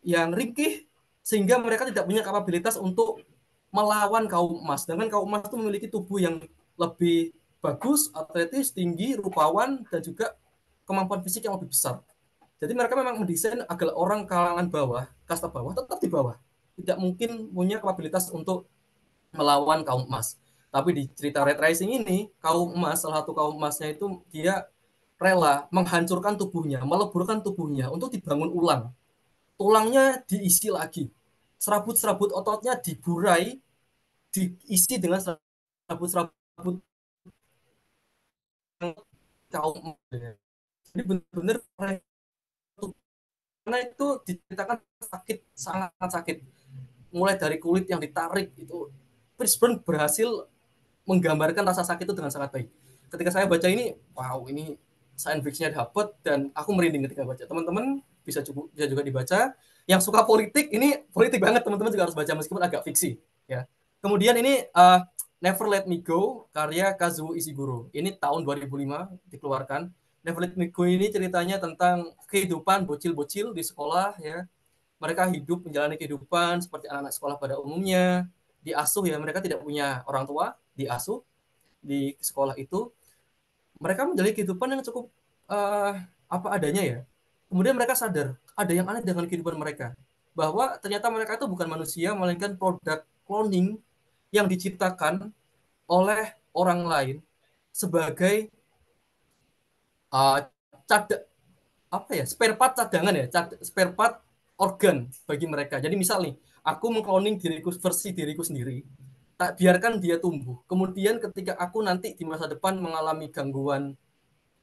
yang ringkih, sehingga mereka tidak punya kapabilitas untuk melawan kaum emas. Sedangkan kaum emas itu memiliki tubuh yang lebih bagus, atletis, tinggi, rupawan, dan juga kemampuan fisik yang lebih besar. Jadi mereka memang mendesain agar orang kalangan bawah, kasta bawah, tetap di bawah. Tidak mungkin punya kapabilitas untuk melawan kaum emas. Tapi di cerita Red Rising ini, kaum emas, salah satu kaum emasnya itu dia rela menghancurkan tubuhnya, meleburkan tubuhnya untuk dibangun ulang. Tulangnya diisi lagi, serabut-serabut ototnya diburai, diisi dengan serabut-serabut kaum. Jadi benar-benar, karena itu diceritakan sakit, sangat sakit. Mulai dari kulit yang ditarik itu Fishburne berhasil menggambarkan rasa sakit itu dengan sangat baik. Ketika saya baca ini, wow, ini science fiction-nya dapat dan aku merinding ketika baca. Teman-teman bisa juga dibaca. Yang suka politik, ini politik banget, teman-teman juga harus baca meskipun agak fiksi ya. Kemudian ini Never Let Me Go karya Kazuo Ishiguro. Ini tahun 2005 dikeluarkan. Never Let Me Go ini ceritanya tentang kehidupan bocil-bocil di sekolah ya. Mereka hidup menjalani kehidupan seperti anak-anak sekolah pada umumnya, diasuh ya, mereka tidak punya orang tua, diasuh di sekolah itu. Mereka menjalani kehidupan yang cukup apa adanya ya. Kemudian mereka sadar ada yang aneh dengan kehidupan mereka, bahwa ternyata mereka itu bukan manusia melainkan produk cloning yang diciptakan oleh orang lain sebagai uh, cad apa ya, spare part cadangan ya, spare part organ bagi mereka. Jadi misal nih, aku mengcloning versi diriku sendiri, tak biarkan dia tumbuh. Kemudian ketika aku nanti di masa depan mengalami gangguan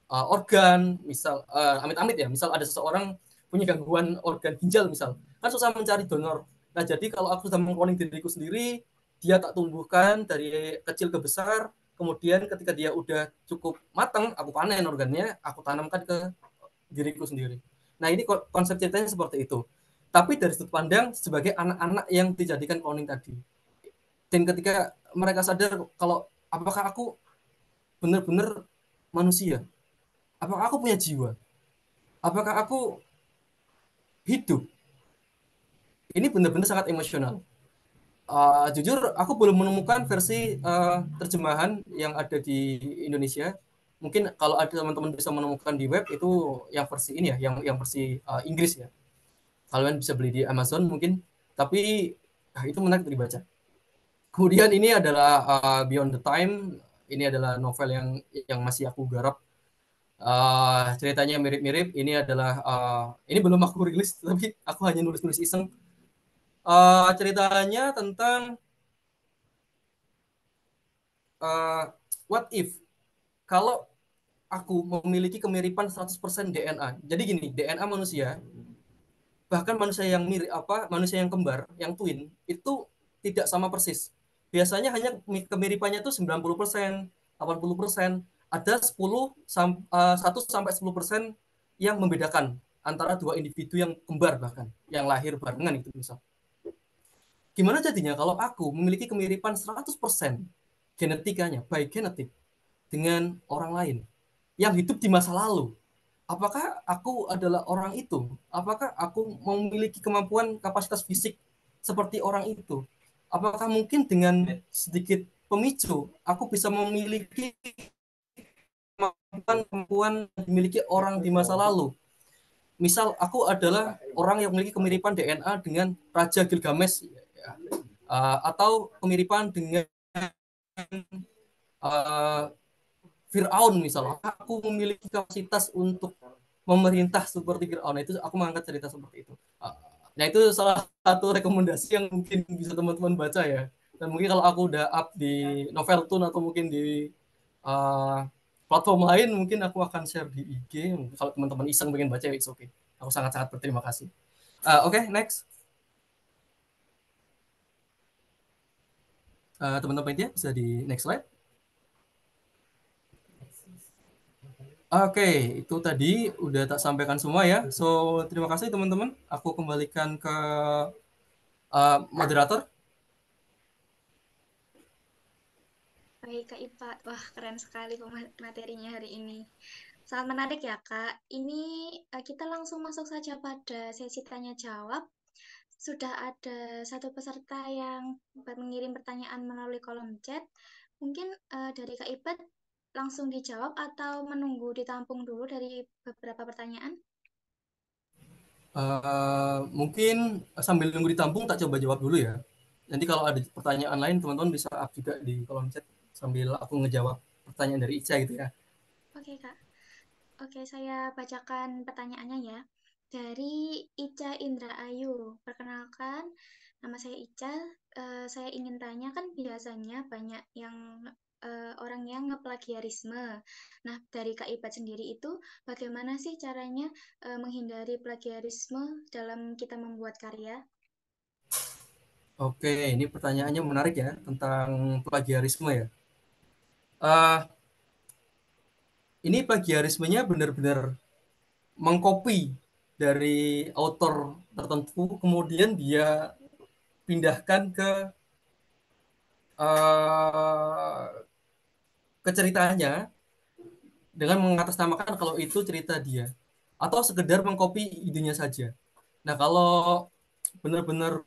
organ, misal amit-amit ya, misal ada seseorang punya gangguan organ ginjal misal, kan susah mencari donor. Nah jadi kalau aku sudah mengcloning diriku sendiri, dia tak tumbuhkan dari kecil ke besar, kemudian ketika dia udah cukup matang, aku panen organnya, aku tanamkan ke diriku sendiri. Nah ini konsep ceritanya seperti itu. Tapi dari sudut pandang sebagai anak-anak yang dijadikan cloning tadi. Dan ketika mereka sadar kalau apakah aku benar-benar manusia, apakah aku punya jiwa, apakah aku hidup, ini benar-benar sangat emosional. Jujur aku belum menemukan versi terjemahan yang ada di Indonesia. Mungkin kalau ada teman-teman bisa menemukan di web itu yang versi ini ya, yang versi Inggris ya. Kalian bisa beli di Amazon mungkin, tapi itu menarik untuk dibaca. Kemudian ini adalah Beyond the Time. Ini adalah novel yang masih aku garap. Ceritanya mirip-mirip. Ini adalah ini belum aku rilis, tapi aku hanya nulis-nulis iseng. Ceritanya tentang uh, what if kalau aku memiliki kemiripan 100% DNA. Jadi gini, DNA manusia, bahkan manusia yang mirip manusia yang kembar, yang twin itu tidak sama persis. Biasanya hanya kemiripannya itu 90%, 80%, ada 1 sampai 10% yang membedakan antara dua individu yang kembar, bahkan yang lahir barengan itu misal. Gimana jadinya kalau aku memiliki kemiripan 100% genetikanya, baik genetik dengan orang lain yang hidup di masa lalu? Apakah aku adalah orang itu? Apakah aku memiliki kemampuan kapasitas fisik seperti orang itu? Apakah mungkin dengan sedikit pemicu aku bisa memiliki kemampuan yang dimiliki orang di masa lalu? Misal aku adalah orang yang memiliki kemiripan DNA dengan Raja Gilgamesh atau kemiripan dengan uh, Fir'aun misalnya, aku memiliki kapasitas untuk memerintah seperti Fir'aun. Itu aku mengangkat cerita seperti itu. Nah itu salah satu rekomendasi yang mungkin bisa teman-teman baca ya. Dan mungkin kalau aku udah up di Noveltoon atau mungkin di uh, platform lain, mungkin aku akan share di IG. Kalau teman-teman iseng pengen baca, it's okay. Aku sangat-sangat berterima kasih. Oke, next. Teman-teman media bisa di next slide. Oke, itu tadi udah tak sampaikan semua ya. So, terima kasih teman-teman. Aku kembalikan ke moderator. Baik, Kak Ipa. Wah, keren sekali materinya hari ini. Sangat menarik ya, Kak. Ini kita langsung masuk saja pada sesi tanya jawab. Sudah ada satu peserta yang mengirim pertanyaan melalui kolom chat. Mungkin dari Kak Ipa langsung dijawab atau menunggu ditampung dulu dari beberapa pertanyaan? Mungkin sambil nunggu ditampung, tak coba jawab dulu ya. Nanti kalau ada pertanyaan lain, teman-teman bisa up juga di kolom chat sambil aku ngejawab pertanyaan dari Ica gitu ya. Oke, Kak. Oke, saya bacakan pertanyaannya ya. Dari Ica Indra Ayu. Perkenalkan, nama saya Ica. Saya ingin tanya, kan biasanya banyak yang orang yang ngeplagiarisme. Nah, dari Kak Ibat sendiri itu bagaimana sih caranya menghindari plagiarisme dalam kita membuat karya? Oke, ini pertanyaannya menarik ya tentang plagiarisme ya. Uh, ini plagiarismenya benar-benar mengcopy dari author tertentu, kemudian dia pindahkan uh, ke ceritanya dengan mengatasnamakan kalau itu cerita dia, atau sekedar mengcopy idenya saja. Nah, kalau benar-benar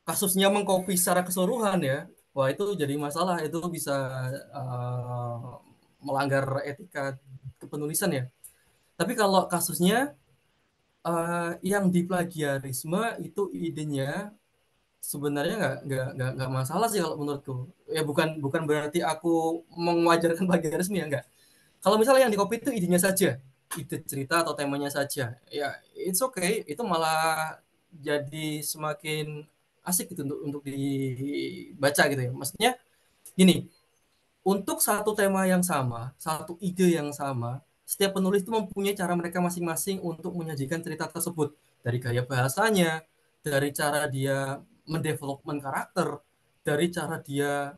kasusnya mengcopy secara keseluruhan ya, wah itu jadi masalah, itu bisa melanggar etika kepenulisan ya. Tapi kalau kasusnya yang diplagiarisme itu idenya sebenarnya nggak masalah sih kalau menurutku. Ya bukan bukan berarti aku mewajarkan plagiarisme ya, enggak. Kalau misalnya yang di copy itu idenya saja, ide cerita atau temanya saja, ya it's okay, itu malah jadi semakin asik gitu untuk dibaca gitu ya. Maksudnya gini, untuk satu tema yang sama, satu ide yang sama, setiap penulis itu mempunyai cara mereka masing-masing untuk menyajikan cerita tersebut. Dari gaya bahasanya, dari cara dia mendevelopment karakter, dari cara dia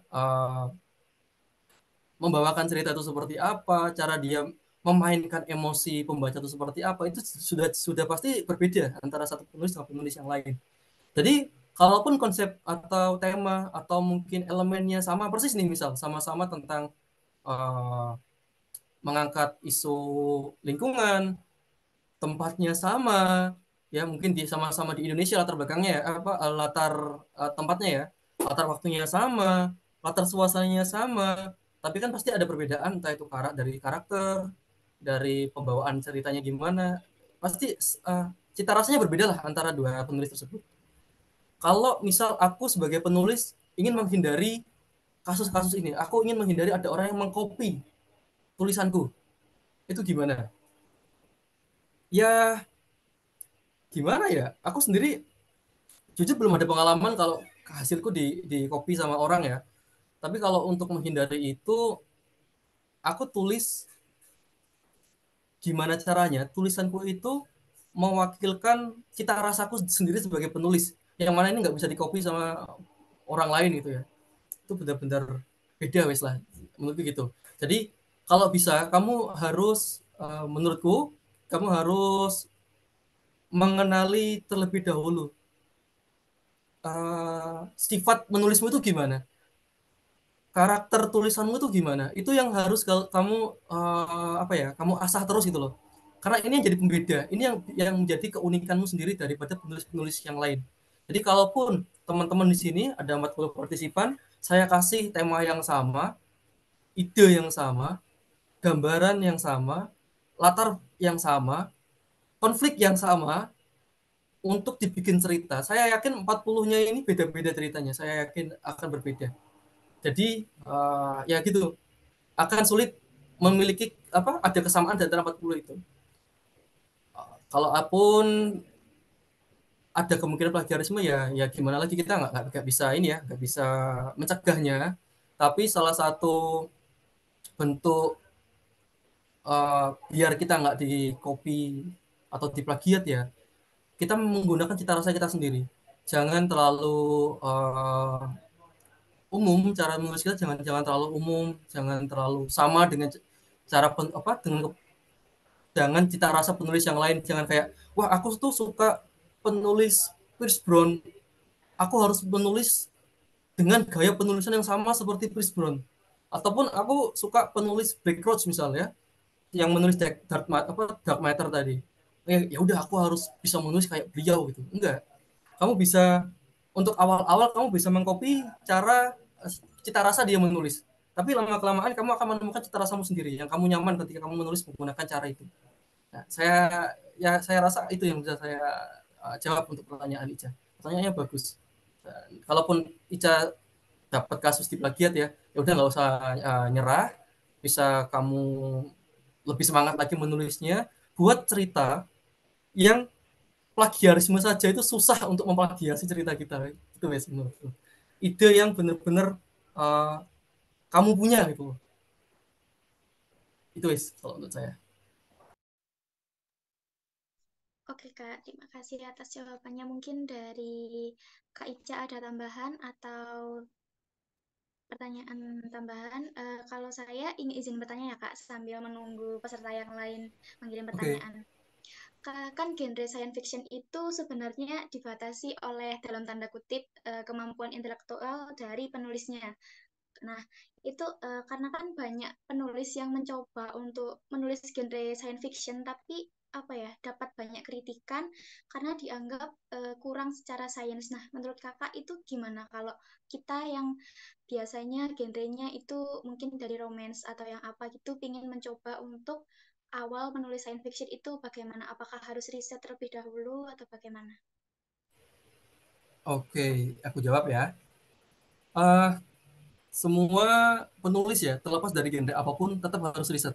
membawakan cerita itu seperti apa, cara dia memainkan emosi pembaca itu seperti apa, itu sudah pasti berbeda antara satu penulis dengan penulis yang lain. Jadi kalaupun konsep atau tema atau mungkin elemennya sama persis nih, misal sama-sama tentang uh, mengangkat isu lingkungan, tempatnya sama, ya mungkin di sama-sama di Indonesia latar belakangnya ya, apa latar tempatnya ya, latar waktunya sama, latar suasananya sama, tapi kan pasti ada perbedaan, entah itu dari karakter, dari pembawaan ceritanya gimana, pasti cita rasanya berbeda lah antara dua penulis tersebut. Kalau misal aku sebagai penulis ingin menghindari kasus-kasus ini, aku ingin menghindari ada orang yang mengcopy tulisanku, itu gimana? Ya gimana ya? Aku sendiri jujur belum ada pengalaman kalau hasilku di copy sama orang ya. Tapi kalau untuk menghindari itu, aku tulis gimana caranya tulisanku itu mewakilkan cita rasaku sendiri sebagai penulis. Yang mana ini nggak bisa di copy sama orang lain gitu ya. Itu benar-benar beda wes lah menurutku gitu. Jadi kalau bisa kamu harus menurutku kamu harus mengenali terlebih dahulu sifat menulismu itu gimana, karakter tulisanmu itu gimana, itu yang harus kamu apa ya, kamu asah terus gitu loh, karena ini yang jadi pembeda, ini yang menjadi keunikanmu sendiri daripada penulis-penulis yang lain. Jadi kalaupun teman-teman di sini ada 40 partisipan, saya kasih tema yang sama, ide yang sama, gambaran yang sama, latar yang sama, konflik yang sama, untuk dibikin cerita, saya yakin 40-nya ini beda-beda ceritanya, saya yakin akan berbeda. Jadi ya gitu, akan sulit memiliki apa, ada kesamaan di antara 40 itu. Kalaupun ada kemungkinan plagiarisme ya ya gimana lagi, kita nggak bisa ini ya, nggak bisa mencegahnya. Tapi salah satu bentuk biar kita nggak di copy atau diplagiat ya, kita menggunakan cita rasa kita sendiri. Jangan terlalu umum, cara menulis kita jangan jangan terlalu umum, jangan terlalu sama dengan cara apa dengan jangan cita rasa penulis yang lain, jangan kayak wah aku tuh suka penulis Chris Brown, aku harus menulis dengan gaya penulisan yang sama seperti Chris Brown, ataupun aku suka penulis Black Roach misalnya yang menulis Dark Matter tadi, ya udah aku harus bisa menulis kayak beliau gitu, enggak. Kamu bisa untuk awal-awal kamu bisa mengcopy cara cita rasa dia menulis, tapi lama kelamaan kamu akan menemukan cita rasamu sendiri yang kamu nyaman ketika kamu menulis menggunakan cara itu. Nah, saya rasa itu yang bisa saya jawab untuk pertanyaan Ica. Pertanyaannya bagus. Dan kalaupun Ica dapat kasus di plagiat ya, ya udah nggak usah nyerah. Bisa kamu lebih semangat lagi menulisnya. Buat cerita yang plagiarisme saja itu susah untuk memplagiasi cerita kita. Itu ya menurutku. Ide yang benar-benar uh, kamu punya gitu. Itu wes kalau menurut saya. Oke Kak, terima kasih atas jawabannya. Mungkin dari Kak Ica ada tambahan atau pertanyaan tambahan. Kalau saya ingin izin bertanya ya Kak, sambil menunggu peserta yang lain mengirim Oke. pertanyaan. Kan genre science fiction itu sebenarnya dibatasi oleh dalam tanda kutip kemampuan intelektual dari penulisnya. Nah, itu karena kan banyak penulis yang mencoba untuk menulis genre science fiction, tapi apa ya, dapat banyak kritikan karena dianggap kurang secara sains. Nah, menurut kakak itu gimana kalau kita yang biasanya genrenya itu mungkin dari romance atau yang apa gitu, pingin mencoba untuk awal menulis science fiction itu bagaimana? Apakah harus riset terlebih dahulu atau bagaimana? Oke, aku jawab ya. Eh, Semua penulis ya, terlepas dari genre apapun, tetap harus riset.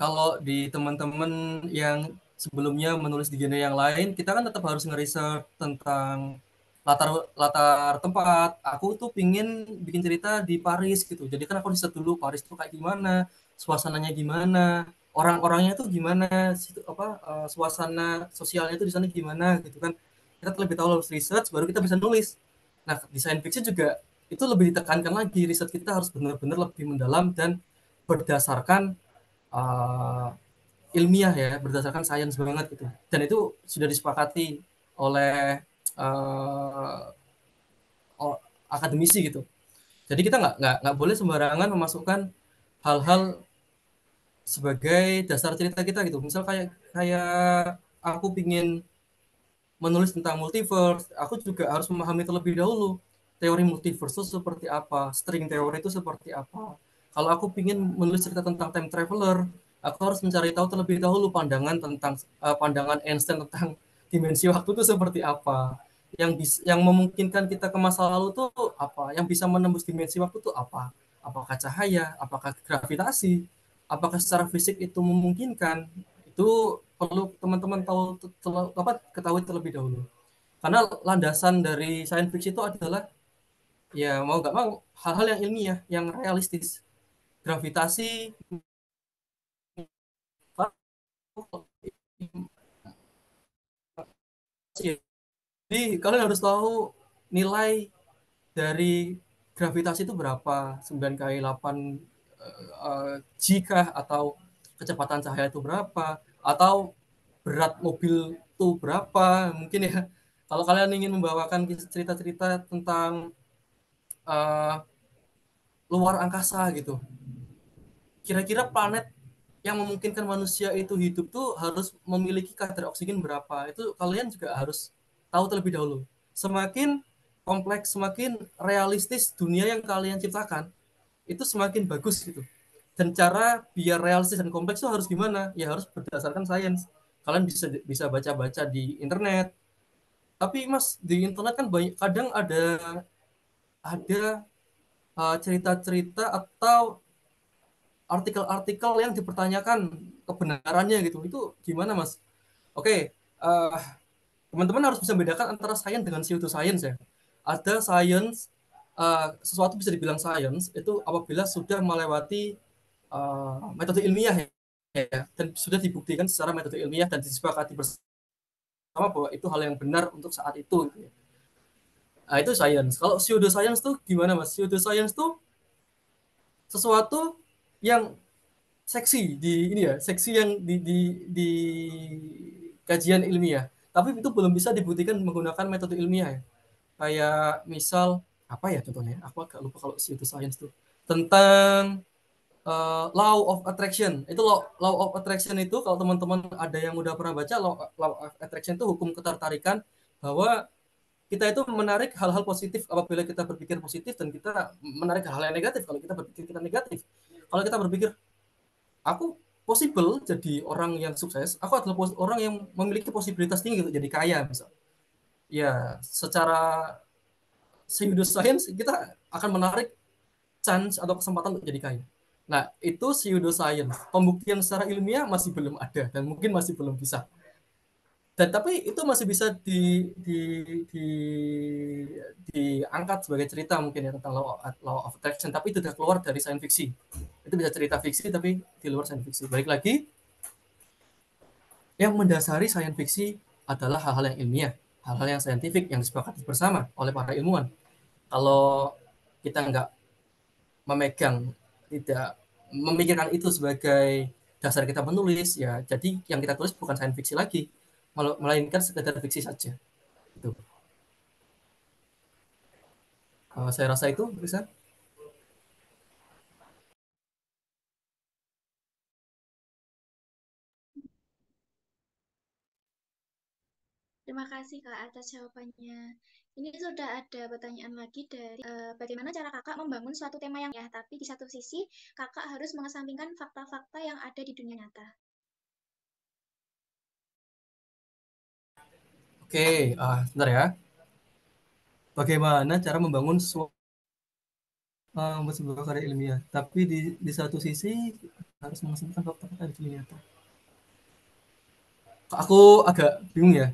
Kalau di teman-teman yang sebelumnya menulis di genre yang lain, kita kan tetap harus ngeriset tentang latar latar tempat. Aku tuh pingin bikin cerita di Paris gitu. Jadi kan aku riset dulu Paris tuh kayak gimana, suasananya gimana, orang-orangnya tuh gimana, suasana sosialnya tuh di sana gimana gitu kan. Kita terlebih tahu harus research, baru kita bisa nulis. Nah, di science fiction juga itu lebih ditekankan lagi, riset kita harus benar-benar lebih mendalam dan berdasarkan uh, ilmiah ya, berdasarkan sains banget gitu. Dan itu sudah disepakati oleh uh, akademisi gitu. Jadi kita nggak boleh sembarangan memasukkan hal-hal sebagai dasar cerita kita gitu. Misal kayak kayak aku pingin menulis tentang multiverse, aku juga harus memahami terlebih dahulu teori multiverse itu seperti apa, string teori itu seperti apa. Kalau aku ingin menulis cerita tentang time traveler, aku harus mencari tahu terlebih dahulu pandangan Einstein tentang dimensi waktu itu seperti apa. Yang memungkinkan kita ke masa lalu tuh apa? Yang bisa menembus dimensi waktu itu apa? Apakah cahaya? Apakah gravitasi? Apakah secara fisik itu memungkinkan? Itu perlu teman-teman ketahui terlebih dahulu. Karena landasan dari science fiction itu adalah ya mau nggak mau hal-hal yang ilmiah, yang realistis. Gravitasi, jadi kalian harus tahu nilai dari gravitasi itu berapa, 9 kali 8 jika atau kecepatan cahaya itu berapa, atau berat mobil itu berapa, mungkin ya. Kalau kalian ingin membawakan cerita-cerita tentang uh, luar angkasa gitu, kira-kira planet yang memungkinkan manusia itu hidup tuh harus memiliki kadar oksigen berapa, itu kalian juga harus tahu terlebih dahulu. Semakin kompleks, semakin realistis dunia yang kalian ciptakan, itu semakin bagus gitu. Dan cara biar realistis dan kompleks itu harus gimana? Ya harus berdasarkan sains. Kalian bisa bisa baca-baca di internet. Tapi Mas, di internet kan banyak kadang ada cerita-cerita atau artikel-artikel yang dipertanyakan kebenarannya gitu. Itu gimana Mas? Oke, teman-teman harus bisa membedakan antara sains dengan pseudoscience ya. Ada sains, sesuatu bisa dibilang sains itu apabila sudah melewati metode ilmiah ya, dan sudah dibuktikan secara metode ilmiah dan disepakati bersama bahwa itu hal yang benar untuk saat itu. Gitu ya. Nah, itu sains. Kalau pseudoscience tuh gimana Mas? Pseudoscience tuh sesuatu yang seksi di ini ya, seksi yang di kajian ilmiah. Tapi itu belum bisa dibuktikan menggunakan metode ilmiah ya. Kayak misal apa ya contohnya? Aku agak lupa kalau itu science tuh. Tentang law of attraction. Itu law of attraction itu kalau teman-teman ada yang udah pernah baca law of attraction itu hukum ketertarikan bahwa kita itu menarik hal-hal positif apabila kita berpikir positif dan kita menarik hal-hal yang negatif kalau kita berpikir kita negatif. Kalau kita berpikir aku possible jadi orang yang sukses, aku adalah orang yang memiliki posibilitas tinggi untuk jadi kaya misal. Ya, secara pseudoscience kita akan menarik chance atau kesempatan untuk jadi kaya. Nah, itu pseudoscience. Pembuktian secara ilmiah masih belum ada dan mungkin masih belum bisa. Dan tapi itu masih bisa di diangkat sebagai cerita mungkin ya tentang law of attraction, tapi itu sudah keluar dari science fiction. Itu bisa cerita fiksi tapi di luar science fiction. Balik lagi Yang mendasari sains fiksi adalah hal-hal yang ilmiah, hal-hal yang saintifik yang disepakati bersama oleh para ilmuwan. Kalau kita nggak memegang, tidak memikirkan itu sebagai dasar kita menulis, ya jadi yang kita tulis bukan sains fiksi lagi, melainkan sekedar fiksi saja. Itu. Saya rasa itu bisa. Terima kasih Kak atas jawabannya. Ini sudah ada pertanyaan lagi dari bagaimana cara Kakak membangun suatu tema yang ya, tapi di satu sisi Kakak harus mengesampingkan fakta-fakta yang ada di dunia nyata. Oke, sebentar ya. Bagaimana cara membangun sebuah karya ilmiah, tapi di satu sisi harus mengesampingkan fakta-fakta di dunia nyata. Aku agak bingung ya.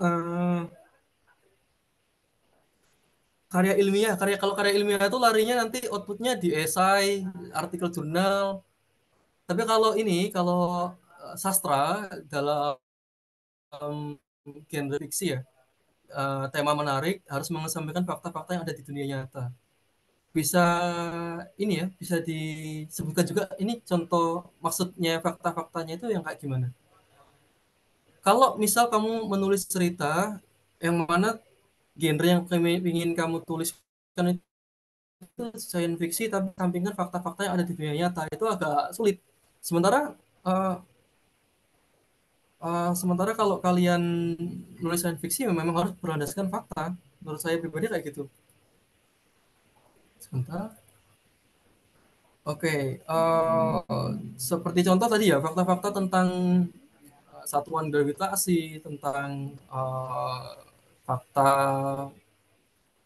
Eh, karya ilmiah, kalau karya ilmiah itu larinya nanti outputnya di esai, artikel jurnal. Tapi kalau sastra dalam genre fiksi ya, tema menarik harus mengesampingkan fakta-fakta yang ada di dunia nyata. Bisa bisa disebutkan juga ini contoh maksudnya fakta-faktanya itu yang kayak gimana? Kalau misal kamu menulis cerita yang mana genre yang ingin kamu tuliskan itu sains fiksi tapi sampingkan fakta-fakta yang ada di dunia nyata itu agak sulit. Sementara uh, sementara kalau kalian nulis sains fiksi memang harus berlandaskan fakta. Menurut saya pribadi kayak gitu. Sementara oke, seperti contoh tadi ya fakta-fakta tentang satuan gravitasi, tentang fakta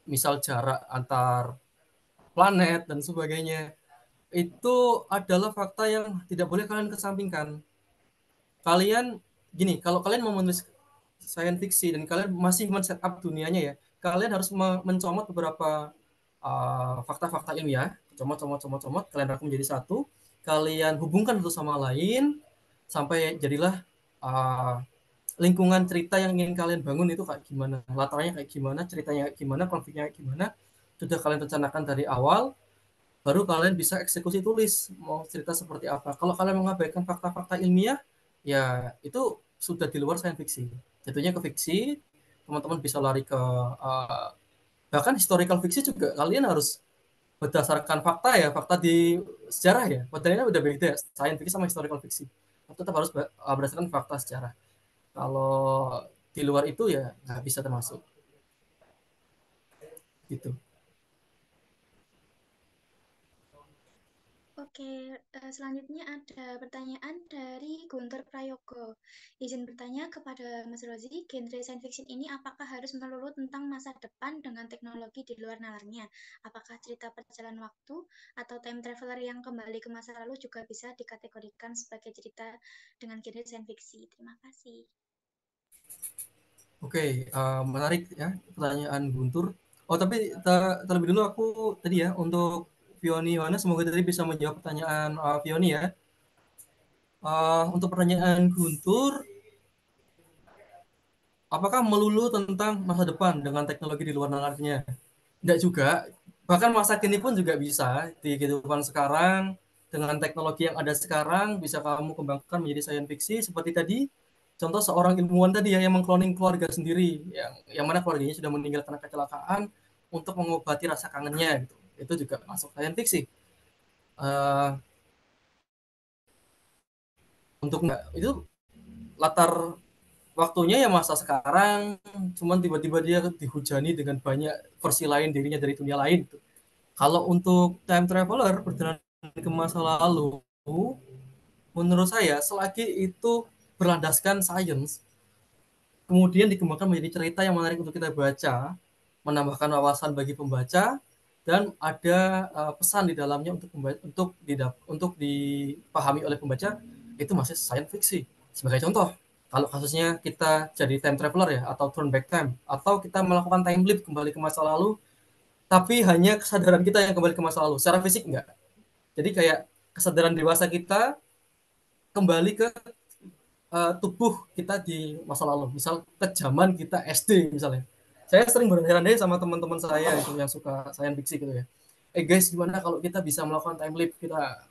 misal jarak antar planet dan sebagainya. Itu adalah fakta yang tidak boleh kalian kesampingkan. Kalian gini, kalau kalian mau menulis science fiksi dan kalian masih men-setup dunianya ya, kalian harus mencomot beberapa fakta-fakta ilmiah, comot, kalian rangkum menjadi satu, kalian hubungkan satu sama lain sampai jadilah uh, lingkungan cerita yang ingin kalian bangun itu kayak gimana, latarnya kayak gimana, ceritanya kayak gimana, konfliknya kayak gimana, sudah kalian rencanakan dari awal, baru kalian bisa eksekusi tulis mau cerita seperti apa. Kalau kalian mengabaikan fakta-fakta ilmiah, ya itu sudah di luar sains fiksi. Jatuhnya ke fiksi, teman-teman bisa lari ke bahkan historical fiksi juga kalian harus berdasarkan fakta ya, fakta di sejarah ya. Modelnya udah beda, sains fiksi sama historical fiksi. Tetap harus berdasarkan fakta sejarah. Kalau di luar itu ya nggak bisa termasuk gitu. Oke, selanjutnya ada pertanyaan dari Guntur Prayogo. Izin bertanya kepada Mas Rozi, genre science fiction ini apakah harus melulu tentang masa depan dengan teknologi di luar nalarnya? Apakah cerita perjalanan waktu atau time traveler yang kembali ke masa lalu juga bisa dikategorikan sebagai cerita dengan genre science fiction? Terima kasih. Oke, menarik ya pertanyaan Guntur. Oh, tapi terlebih dulu aku tadi ya untuk Vioni Yohana, semoga tadi bisa menjawab pertanyaan Vioni ya. Untuk pertanyaan Guntur, apakah melulu tentang masa depan dengan teknologi di luar nalarnya? Tidak juga. Bahkan masa kini pun juga bisa di kehidupan sekarang dengan teknologi yang ada sekarang bisa kamu kembangkan menjadi sains fiksi seperti tadi contoh seorang ilmuwan tadi ya yang mengkloning keluarga sendiri yang mana keluarganya sudah meninggal karena kecelakaan untuk mengobati rasa kangennya gitu. Itu juga masuk sains fiksi. Uh, untuk itu latar waktunya ya masa sekarang, cuman tiba-tiba dia dihujani dengan banyak versi lain dirinya dari dunia lain gitu. Kalau untuk time traveler perjalanan ke masa lalu, menurut saya selagi itu berlandaskan sains, kemudian dikembangkan menjadi cerita yang menarik untuk kita baca, menambahkan wawasan bagi pembaca, dan ada pesan di dalamnya untuk dipahami oleh pembaca, itu masih science fiksi. Sebagai contoh, kalau kasusnya kita jadi time traveler ya, atau turn back time, atau kita melakukan time leap kembali ke masa lalu, tapi hanya kesadaran kita yang kembali ke masa lalu, secara fisik enggak. Jadi kayak kesadaran dewasa kita kembali ke tubuh kita di masa lalu, misal ke zaman kita SD misalnya. Saya sering berandai-andai sama teman-teman saya itu yang suka science fiction gitu ya. Guys, gimana kalau kita bisa melakukan time leap, kita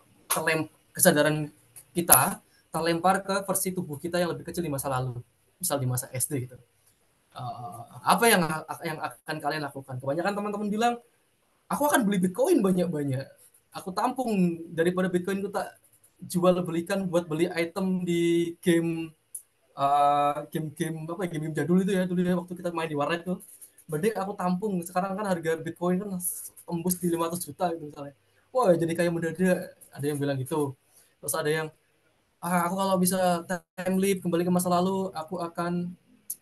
kesadaran kita terlempar ke versi tubuh kita yang lebih kecil di masa lalu, misal di masa SD gitu. Apa yang akan kalian lakukan? Kebanyakan teman-teman bilang, aku akan beli Bitcoin banyak-banyak. Aku tampung daripada Bitcoin itu tak jual belikan buat beli item di game-game apa ya, game jadul itu ya, dulu ya waktu kita main di warnet tuh. Berarti aku tampung. Sekarang kan harga Bitcoin kan tembus di 500 juta gitu misalnya. Wah, jadi kayak mendadak. Ada yang bilang gitu. Terus ada yang aku kalau bisa time leap kembali ke masa lalu, aku akan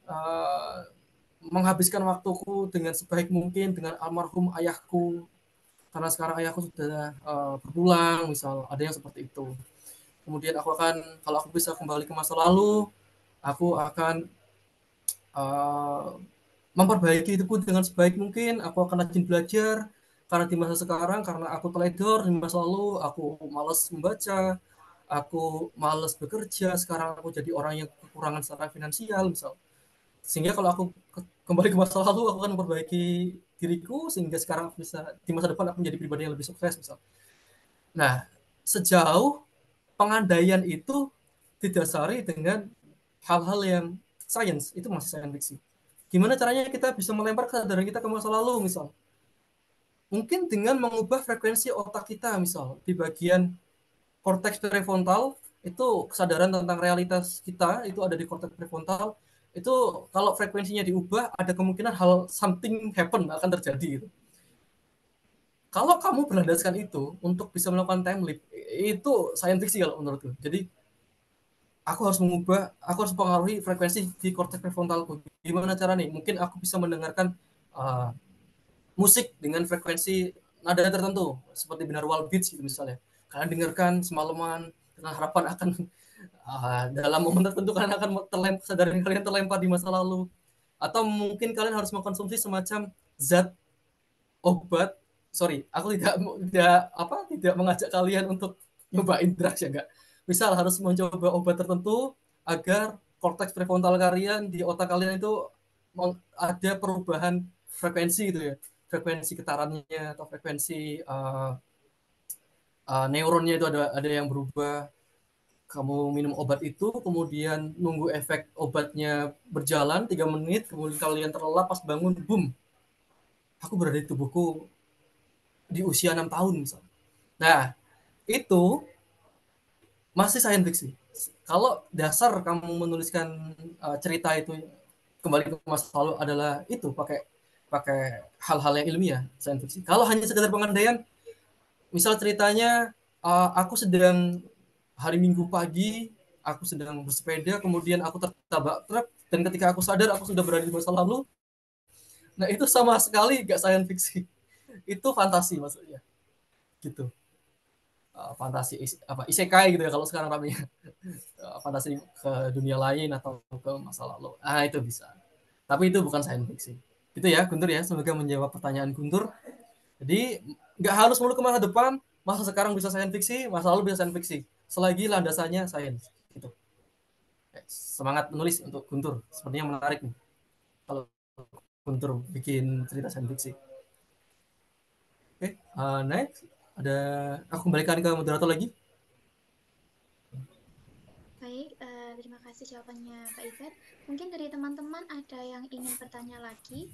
uh, menghabiskan waktuku dengan sebaik mungkin dengan almarhum ayahku, karena sekarang ayahku sudah berpulang, misal ada yang seperti itu. Kemudian aku akan, kalau aku bisa kembali ke masa lalu, aku akan uh, memperbaiki hidupku dengan sebaik mungkin. Aku akan rajin belajar, karena di masa sekarang, karena aku teledor, di masa lalu aku malas membaca, aku malas bekerja, sekarang aku jadi orang yang kekurangan secara finansial misal. Sehingga kalau aku kembali ke masa lalu, aku akan memperbaiki diriku sehingga sekarang aku bisa di masa depan aku menjadi pribadi yang lebih sukses misal. Nah, sejauh pengandaian itu didasari dengan hal-hal yang sains, itu masih sains fiksi. Gimana caranya kita bisa melempar kesadaran kita ke masa lalu misal? Mungkin dengan mengubah frekuensi otak kita misal di bagian korteks prefrontal, itu kesadaran tentang realitas kita itu ada di korteks prefrontal. Itu kalau frekuensinya diubah, ada kemungkinan hal something happen akan terjadi gitu. Kalau kamu berlandaskan itu untuk bisa melakukan time leap, itu science fiction kalau menurutku. Jadi aku harus mempengaruhi frekuensi di korteks prefrontalku. Gimana cara nih? Mungkin aku bisa mendengarkan uh, musik dengan frekuensi nada tertentu, seperti binaural beats gitu misalnya. Kalian dengarkan semalaman dengan harapan akan dalam momen tertentu kalian akan kesadaran kalian terlempar di masa lalu. Atau mungkin kalian harus mengkonsumsi semacam zat obat. Sorry, aku tidak mengajak kalian untuk nyobain drugs ya enggak. Misal harus mencoba obat tertentu agar korteks prefrontal kalian di otak kalian itu ada perubahan frekuensi gitu ya, frekuensi getarannya atau frekuensi neuronnya itu ada yang berubah. Kamu minum obat itu, kemudian nunggu efek obatnya berjalan 3 menit, kemudian kalian terlelap, pas bangun, boom, aku berada di tubuhku di usia 6 tahun misalnya. Nah, itu masih science fiction. Kalau dasar kamu menuliskan cerita itu kembali ke masa lalu adalah itu pakai pakai hal-hal yang ilmiah, science fiction. Kalau hanya sekedar pengandaian, misal ceritanya aku sedang hari Minggu pagi, aku sedang bersepeda, kemudian aku tertabrak truk, dan ketika aku sadar aku sudah berada di masa lalu. Nah, itu sama sekali gak science fiction. Itu fantasi maksudnya. Gitu. Fantasi apa isekai gitu ya kalau sekarang namanya. Fantasi ke dunia lain atau ke masa lalu. Itu bisa. Tapi itu bukan science fiction. Itu ya, Guntur ya. Semoga menjawab pertanyaan Guntur. Jadi nggak harus mulu ke masa depan, masa sekarang bisa science fiction, masa lalu bisa science fiction. Selagi landasannya sains. Gitu. Semangat menulis untuk Guntur. Sepertinya menarik nih. Kalau Guntur bikin cerita science fiction. Oke, next. Ada, aku kembalikan ke moderator lagi. Baik, terima kasih jawabannya Kak Ivet. Mungkin dari teman-teman ada yang ingin bertanya lagi.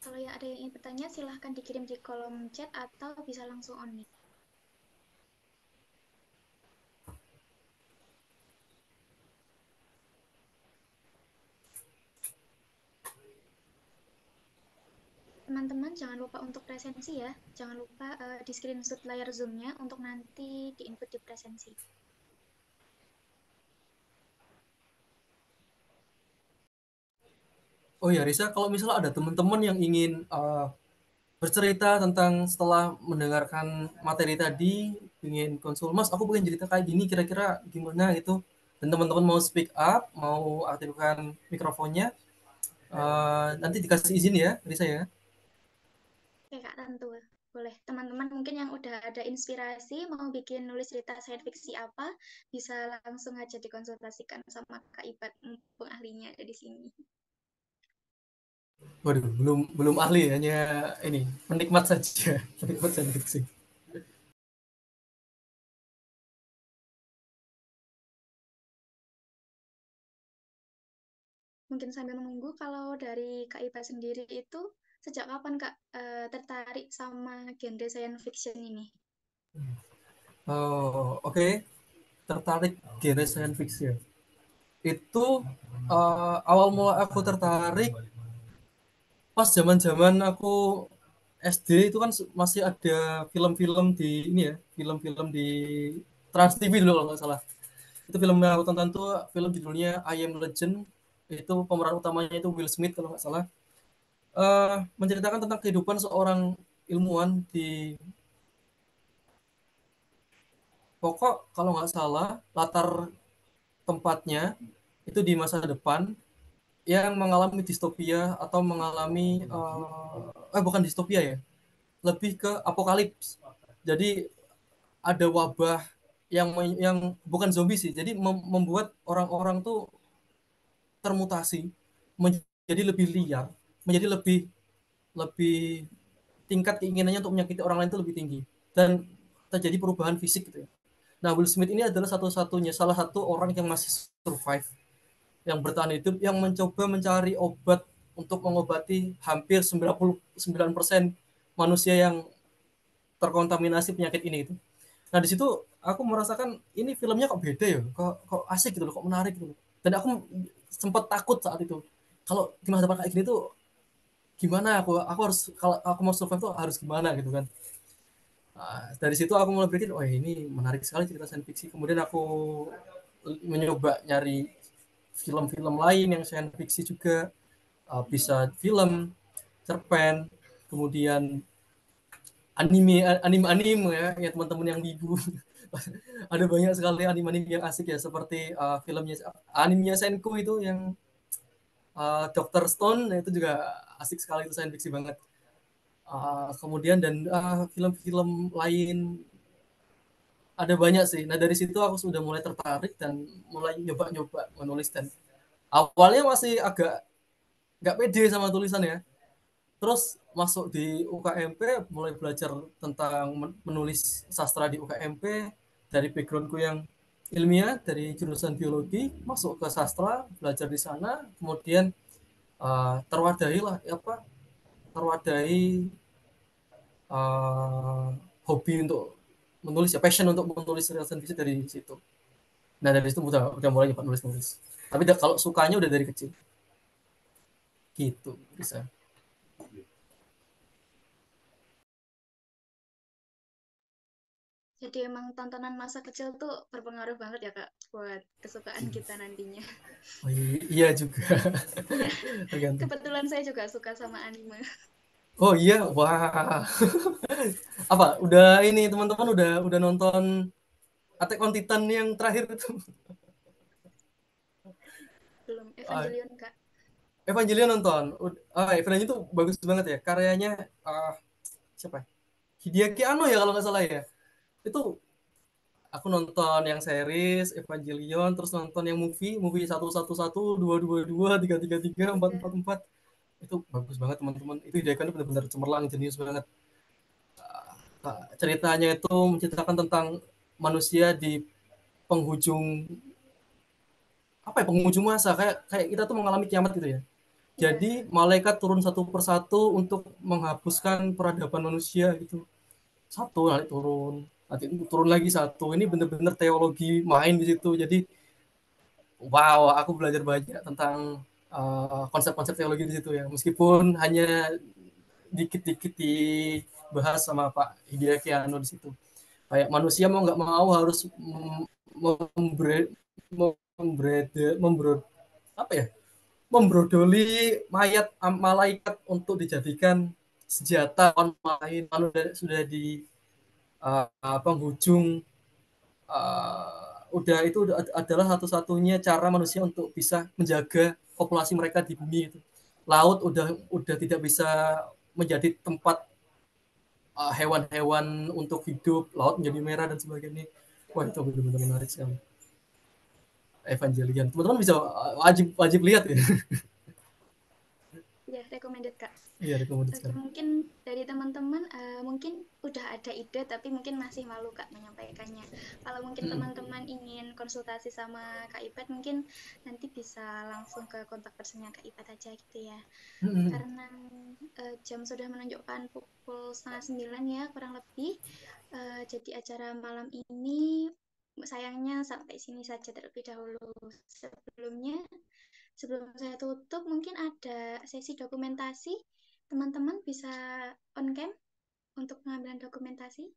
Kalau yang ada yang ingin bertanya, silahkan dikirim di kolom chat atau bisa langsung on mic. Teman-teman jangan lupa untuk presensi ya. Jangan lupa di screenshot layar Zoom-nya untuk nanti diinput di presensi. Oh ya Risa, kalau misalnya ada teman-teman yang ingin bercerita tentang setelah mendengarkan materi tadi, ingin konsul, Mas, aku pengen cerita kayak gini, kira-kira gimana gitu. Dan teman-teman mau speak up, mau aktifkan mikrofonnya, nanti dikasih izin ya, Risa ya. Oke Kak, tentu. Boleh teman-teman mungkin yang udah ada inspirasi mau bikin nulis cerita science fiksi apa, bisa langsung aja dikonsultasikan sama Kak Ibat, mumpung ahlinya ada di sini. Waduh, belum belum ahli, hanya ini penikmat saja, penikmat sains fiksi. Mungkin sambil menunggu, kalau dari Kak Iba sendiri itu sejak kapan Kak tertarik sama genre science fiction ini? Oh, oke. Tertarik genre science fiction. Itu awal mula aku tertarik pas zaman-zaman aku SD itu kan masih ada film-film di ini ya, film-film di Trans TV dulu kalau nggak salah. Itu film yang aku tonton tuh film judulnya I Am Legend. Itu pemeran utamanya itu Will Smith kalau nggak salah. Menceritakan tentang kehidupan seorang ilmuwan di pokok kalau nggak salah latar tempatnya itu di masa depan yang mengalami distopia atau mengalami bukan distopia ya, lebih ke apokalips. Jadi ada wabah yang bukan zombie sih. Jadi membuat orang-orang tuh termutasi menjadi lebih liar, menjadi lebih lebih tingkat keinginannya untuk menyakiti orang lain itu lebih tinggi dan terjadi perubahan fisik gitu ya. Nah, Will Smith ini adalah satu-satunya salah satu orang yang masih survive, yang bertahan hidup, yang mencoba mencari obat untuk mengobati hampir 99% manusia yang terkontaminasi penyakit ini itu. Nah, di situ aku merasakan ini filmnya kok beda ya, kok asik gitu loh, kok menarik gitu loh. Dan aku sempat takut saat itu. Kalau di masa depan kayak gini tuh gimana aku harus kalau aku mau survive tuh harus gimana gitu kan. Nah, dari situ aku mulai berpikir, oh ini menarik sekali cerita science fiction. Kemudian aku mencoba nyari film-film lain yang science fiction juga, bisa film, cerpen, kemudian anime ya teman-teman yang wibu. Ada banyak sekali anime-anime yang asik ya seperti filmnya animenya Senku itu yang Dr. Stone itu juga asik sekali, itu science fiction banget. Kemudian dan film-film lain ada banyak sih. Nah dari situ aku sudah mulai tertarik dan mulai nyoba-nyoba menulis, dan awalnya masih agak nggak pede sama tulisan ya. Terus masuk di UKMP, mulai belajar tentang menulis sastra di UKMP dari backgroundku yang ilmiah dari jurusan biologi, masuk ke sastra, belajar di sana, kemudian terwadahi lah apa terwadahi uh, hobi untuk menulis ya, passion untuk menulis research visi dari situ. Nah dari situ udah mulai nyoba nulis. Tapi kalau sukanya udah dari kecil gitu bisa. Jadi emang tontonan masa kecil tuh berpengaruh banget ya Kak buat kesukaan kita nantinya. Oh, iya juga. Iya, Tergantung. kebetulan saya juga suka sama anime. Oh iya, wah. Apa? Udah ini teman-teman udah nonton Attack on Titan yang terakhir itu? Belum Ah, Evangelion Kak. Evangelion nonton. Evangelion itu bagus banget ya. Karyanya siapa? Hideaki Anno ya kalau nggak salah ya. Itu aku nonton yang series Evangelion, terus nonton yang movie 111, 222, 333, 444. Itu bagus banget teman-teman. Itu Hideaki Anno benar-benar cemerlang, jenius banget. Ceritanya itu menceritakan tentang manusia di penghujung penghujung masa, kayak kayak kita tuh mengalami kiamat gitu ya. Iya, Jadi malaikat turun satu persatu untuk menghapuskan peradaban manusia gitu. Satu nanti turun lagi satu. Ini bener-bener teologi main di situ. Jadi wow, aku belajar banyak tentang konsep-konsep teologi di situ ya. Meskipun hanya dikit-dikit dibahas sama Pak Hideaki Anno di situ. Kayak manusia mau nggak mau harus membre, membre, apa ya, membrodoli mayat malaikat untuk dijadikan senjata lain. Lalu sudah di penghujung, udah itu adalah satu-satunya cara manusia untuk bisa menjaga populasi mereka di bumi itu. Laut udah tidak bisa menjadi tempat hewan-hewan untuk hidup, laut menjadi merah dan sebagainya. Wah itu benar-benar menarik sekali. Evangelion. Teman-teman bisa wajib wajib lihat ya. Ya, recommended Kak. Iya rekomendasi Oke, sekali. mungkin dari teman-teman mungkin udah ada ide tapi mungkin masih malu Kak menyampaikannya. Kalau mungkin Hmm. teman-teman ingin konsultasi sama Kak Ipat, mungkin nanti bisa langsung ke kontak personnya Kak Ipat aja gitu ya. Hmm. Karena jam sudah menunjukkan pukul setengah 9 ya kurang lebih. Jadi acara malam ini sayangnya sampai sini saja terlebih dahulu. Sebelumnya, sebelum saya tutup, mungkin ada sesi dokumentasi. Teman-teman bisa on cam untuk pengambilan dokumentasi.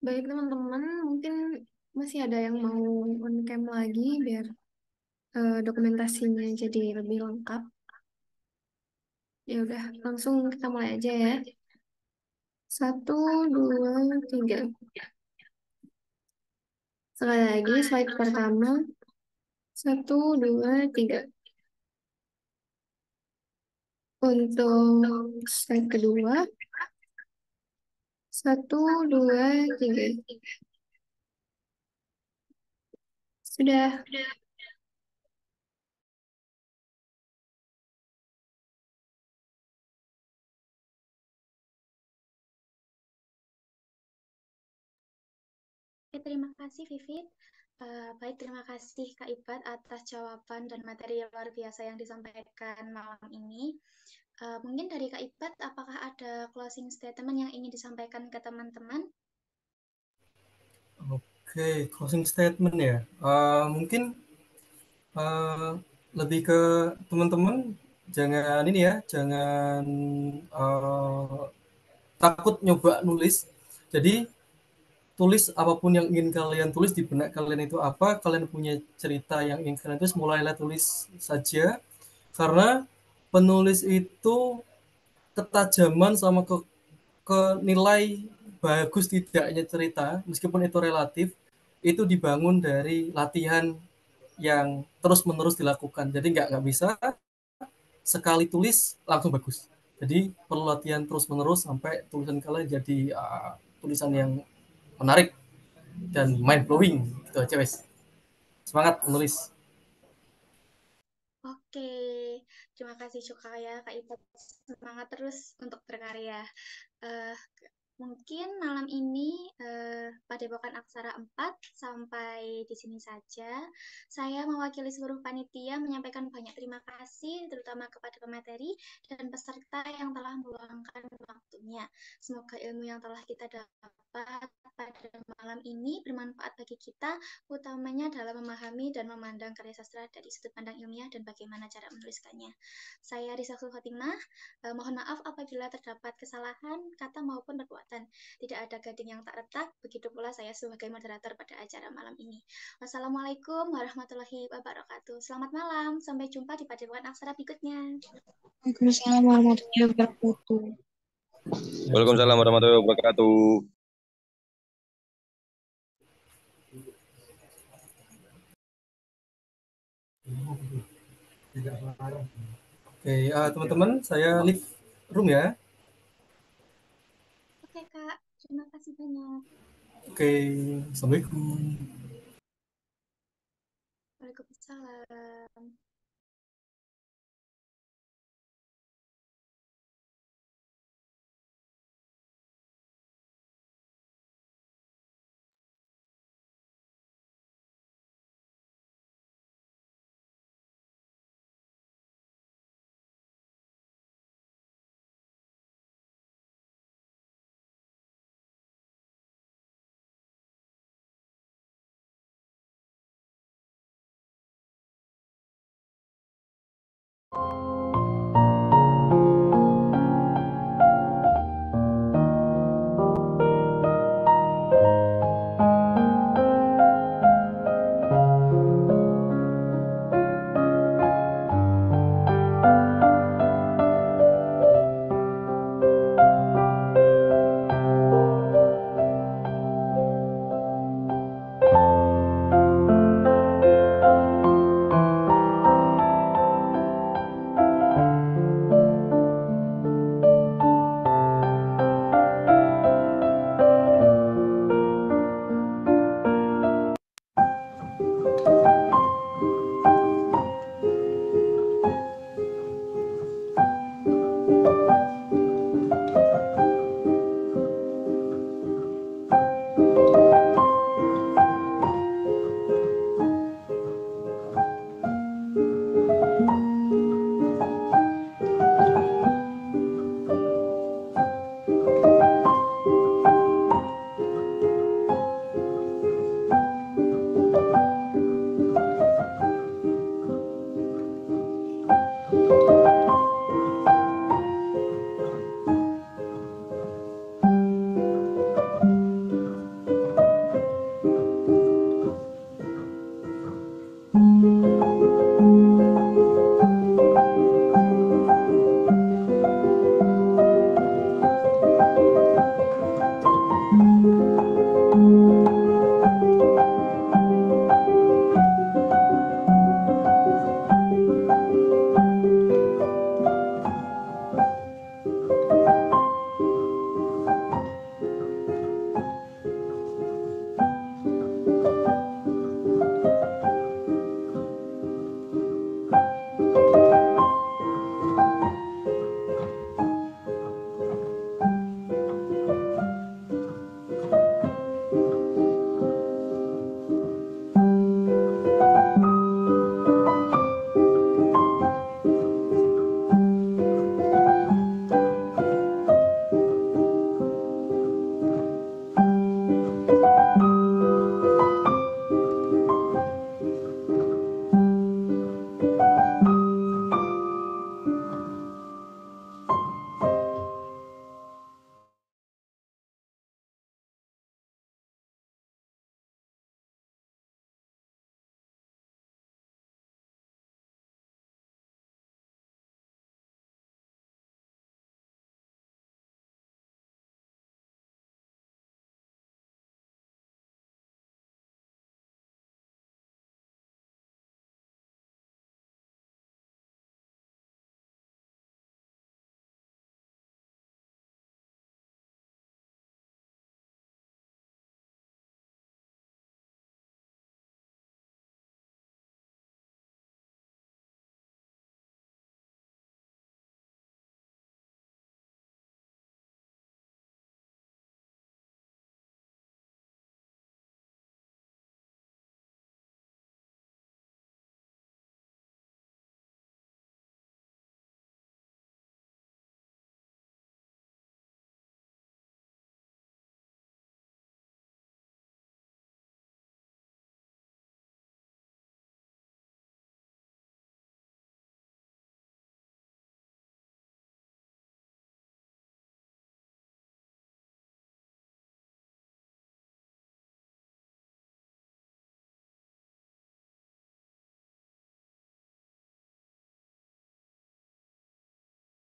Baik teman-teman, mungkin masih ada yang mau on cam lagi biar dokumentasinya jadi lebih lengkap. Ya udah, langsung kita mulai aja ya. 1, 2, 3. Sekali lagi, slide pertama. 1, 2, 3. Untuk slide kedua. 1, 2, 3. Sudah. Oke, terima kasih Vivit. Baik, terima kasih Kak Ibat atas jawaban dan materi luar biasa yang disampaikan malam ini. Mungkin dari Kak Ibat, apakah ada closing statement yang ingin disampaikan ke teman-teman? Oke, closing statement ya. Mungkin uh, lebih ke teman-teman jangan ini ya, jangan uh, takut nyoba nulis. Jadi tulis apapun yang ingin kalian tulis di benak kalian itu apa, kalian punya cerita yang ingin kalian tulis, mulailah tulis saja. Karena penulis itu ketajaman sama ke nilai bagus tidaknya cerita, meskipun itu relatif, itu dibangun dari latihan yang terus-menerus dilakukan. Jadi nggak bisa sekali tulis langsung bagus. Jadi perlu latihan terus-menerus sampai tulisan kalian jadi tulisan yang menarik dan mind blowing gitu aja wes. Semangat menulis. Oke, terima kasih juga ya Kak Ibat. Semangat terus untuk berkarya. Eh, Mungkin malam ini Padepokan Aksara 4 sampai di sini saja. Saya mewakili seluruh panitia menyampaikan banyak terima kasih terutama kepada pemateri dan peserta yang telah meluangkan waktunya. Semoga ilmu yang telah kita dapat pada malam ini bermanfaat bagi kita, utamanya dalam memahami dan memandang karya sastra dari sudut pandang ilmiah dan bagaimana cara menuliskannya. Saya Risatul Fatimah, mohon maaf apabila terdapat kesalahan kata maupun perbuatan. Tidak ada gading yang tak retak, begitu pula saya sebagai moderator pada acara malam ini. Wassalamualaikum warahmatullahi wabarakatuh. Selamat malam, sampai jumpa di paduan aksara berikutnya. Waalaikumsalam warahmatullahi wabarakatuh. Waalaikumsalam warahmatullahi wabarakatuh. Oke, teman-teman, saya leave room ya. Oke Kak, terima kasih banyak. Oke, Assalamualaikum. Waalaikumsalam.